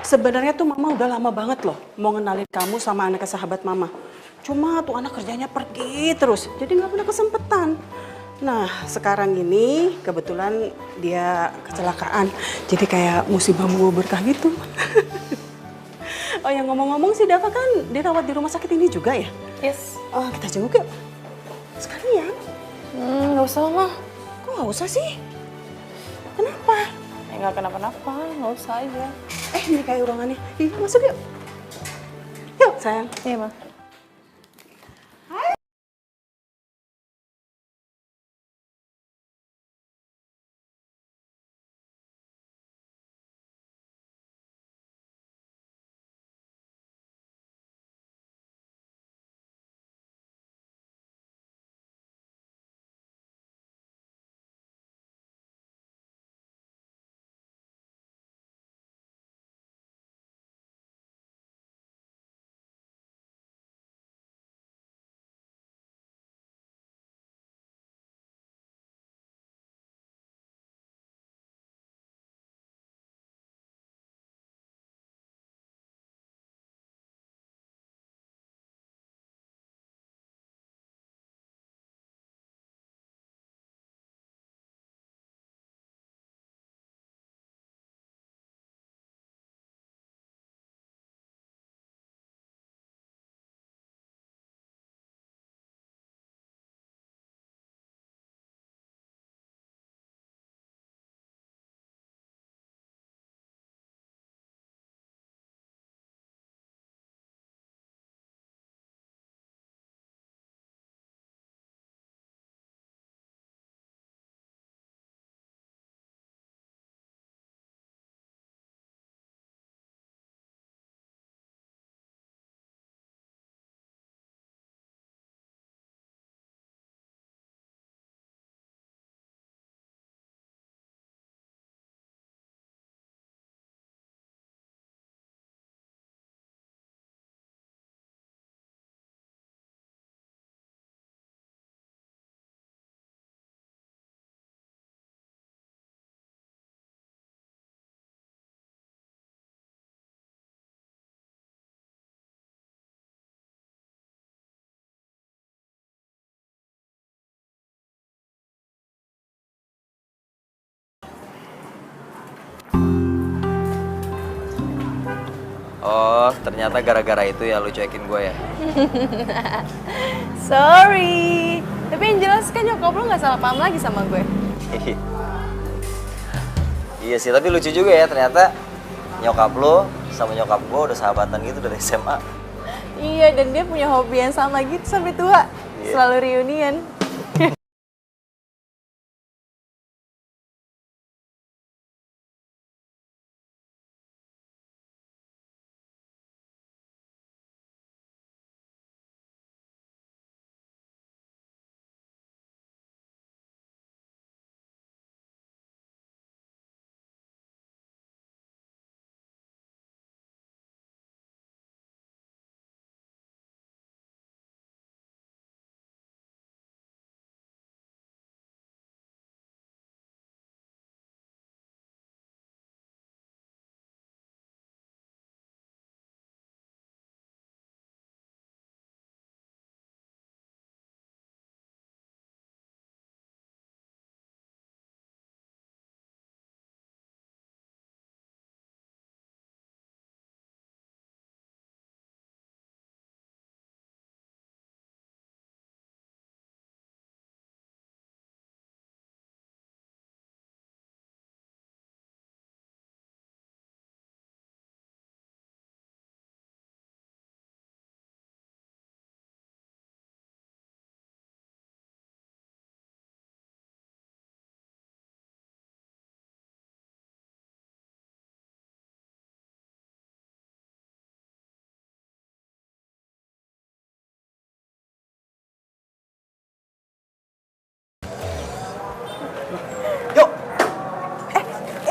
sebenarnya tuh mama udah lama banget loh mau ngenalin kamu sama anak sahabat mama. Cuma tuh anak kerjanya pergi terus, jadi nggak pernah kesempatan. Nah, sekarang ini kebetulan dia kecelakaan, jadi kayak musibah membawa berkah gitu. Oh yang ngomong-ngomong sih Dava kan dirawat di rumah sakit ini juga ya? Yes. Oh, kita jenguk yuk. Sekalian. Nggak usah mah. Kok nggak usah sih? Kenapa? Nggak kenapa-napa, nggak usah aja. Ini kayak ruangannya. Ih, masuk yuk. Yuk, sayang. Iya, mah. Oh, ternyata gara-gara itu ya lu cuekin gue ya? Sorry. Tapi yang jelas kan nyokap lu gak salah paham lagi sama gue. Iya sih, tapi lucu juga ya ternyata nyokap lu sama nyokap gue udah sahabatan gitu dari SMA. Iya, dan dia punya hobi yang sama gitu sampai tua. Iya. Selalu reunian.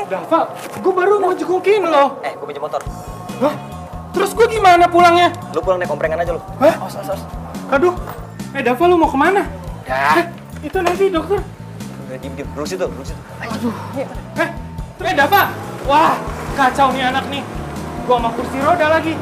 Dava, gue baru mau jengukin lo. Gue pinjam motor. Hah? Terus gue gimana pulangnya? Lu pulang naik komprengan aja lu. Hah? Os. Aduh, Dava lu mau kemana? Dah. Itu nanti dokter. Diem, duduk situ. Aduh. Dava. Wah, kacau nih anak nih. Gua sama kursi roda lagi.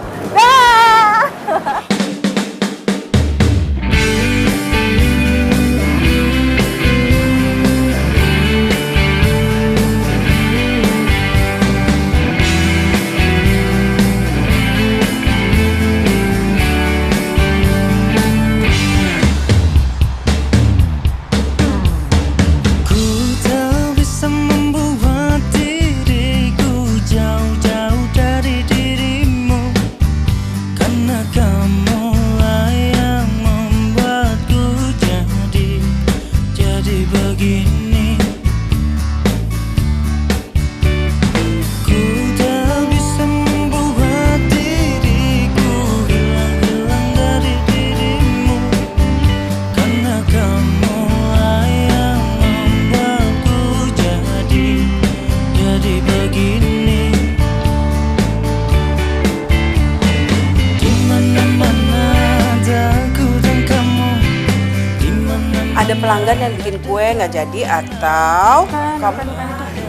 Ada pelanggan yang bikin kue nggak jadi atau kamu?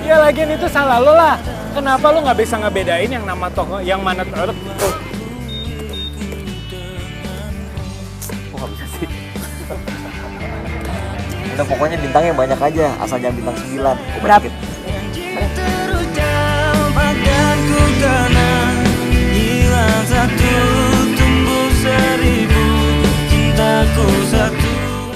Ya lagian itu salah lo lah. Kenapa lo nggak bisa ngebedain yang nama toko yang mana tuh? Kok nggak bisa sih? Udah pokoknya bintangnya banyak aja, asal jangan bintang 9. Berapa? Badanku karena hilang satu, tumbuh 1000, cintaku satu.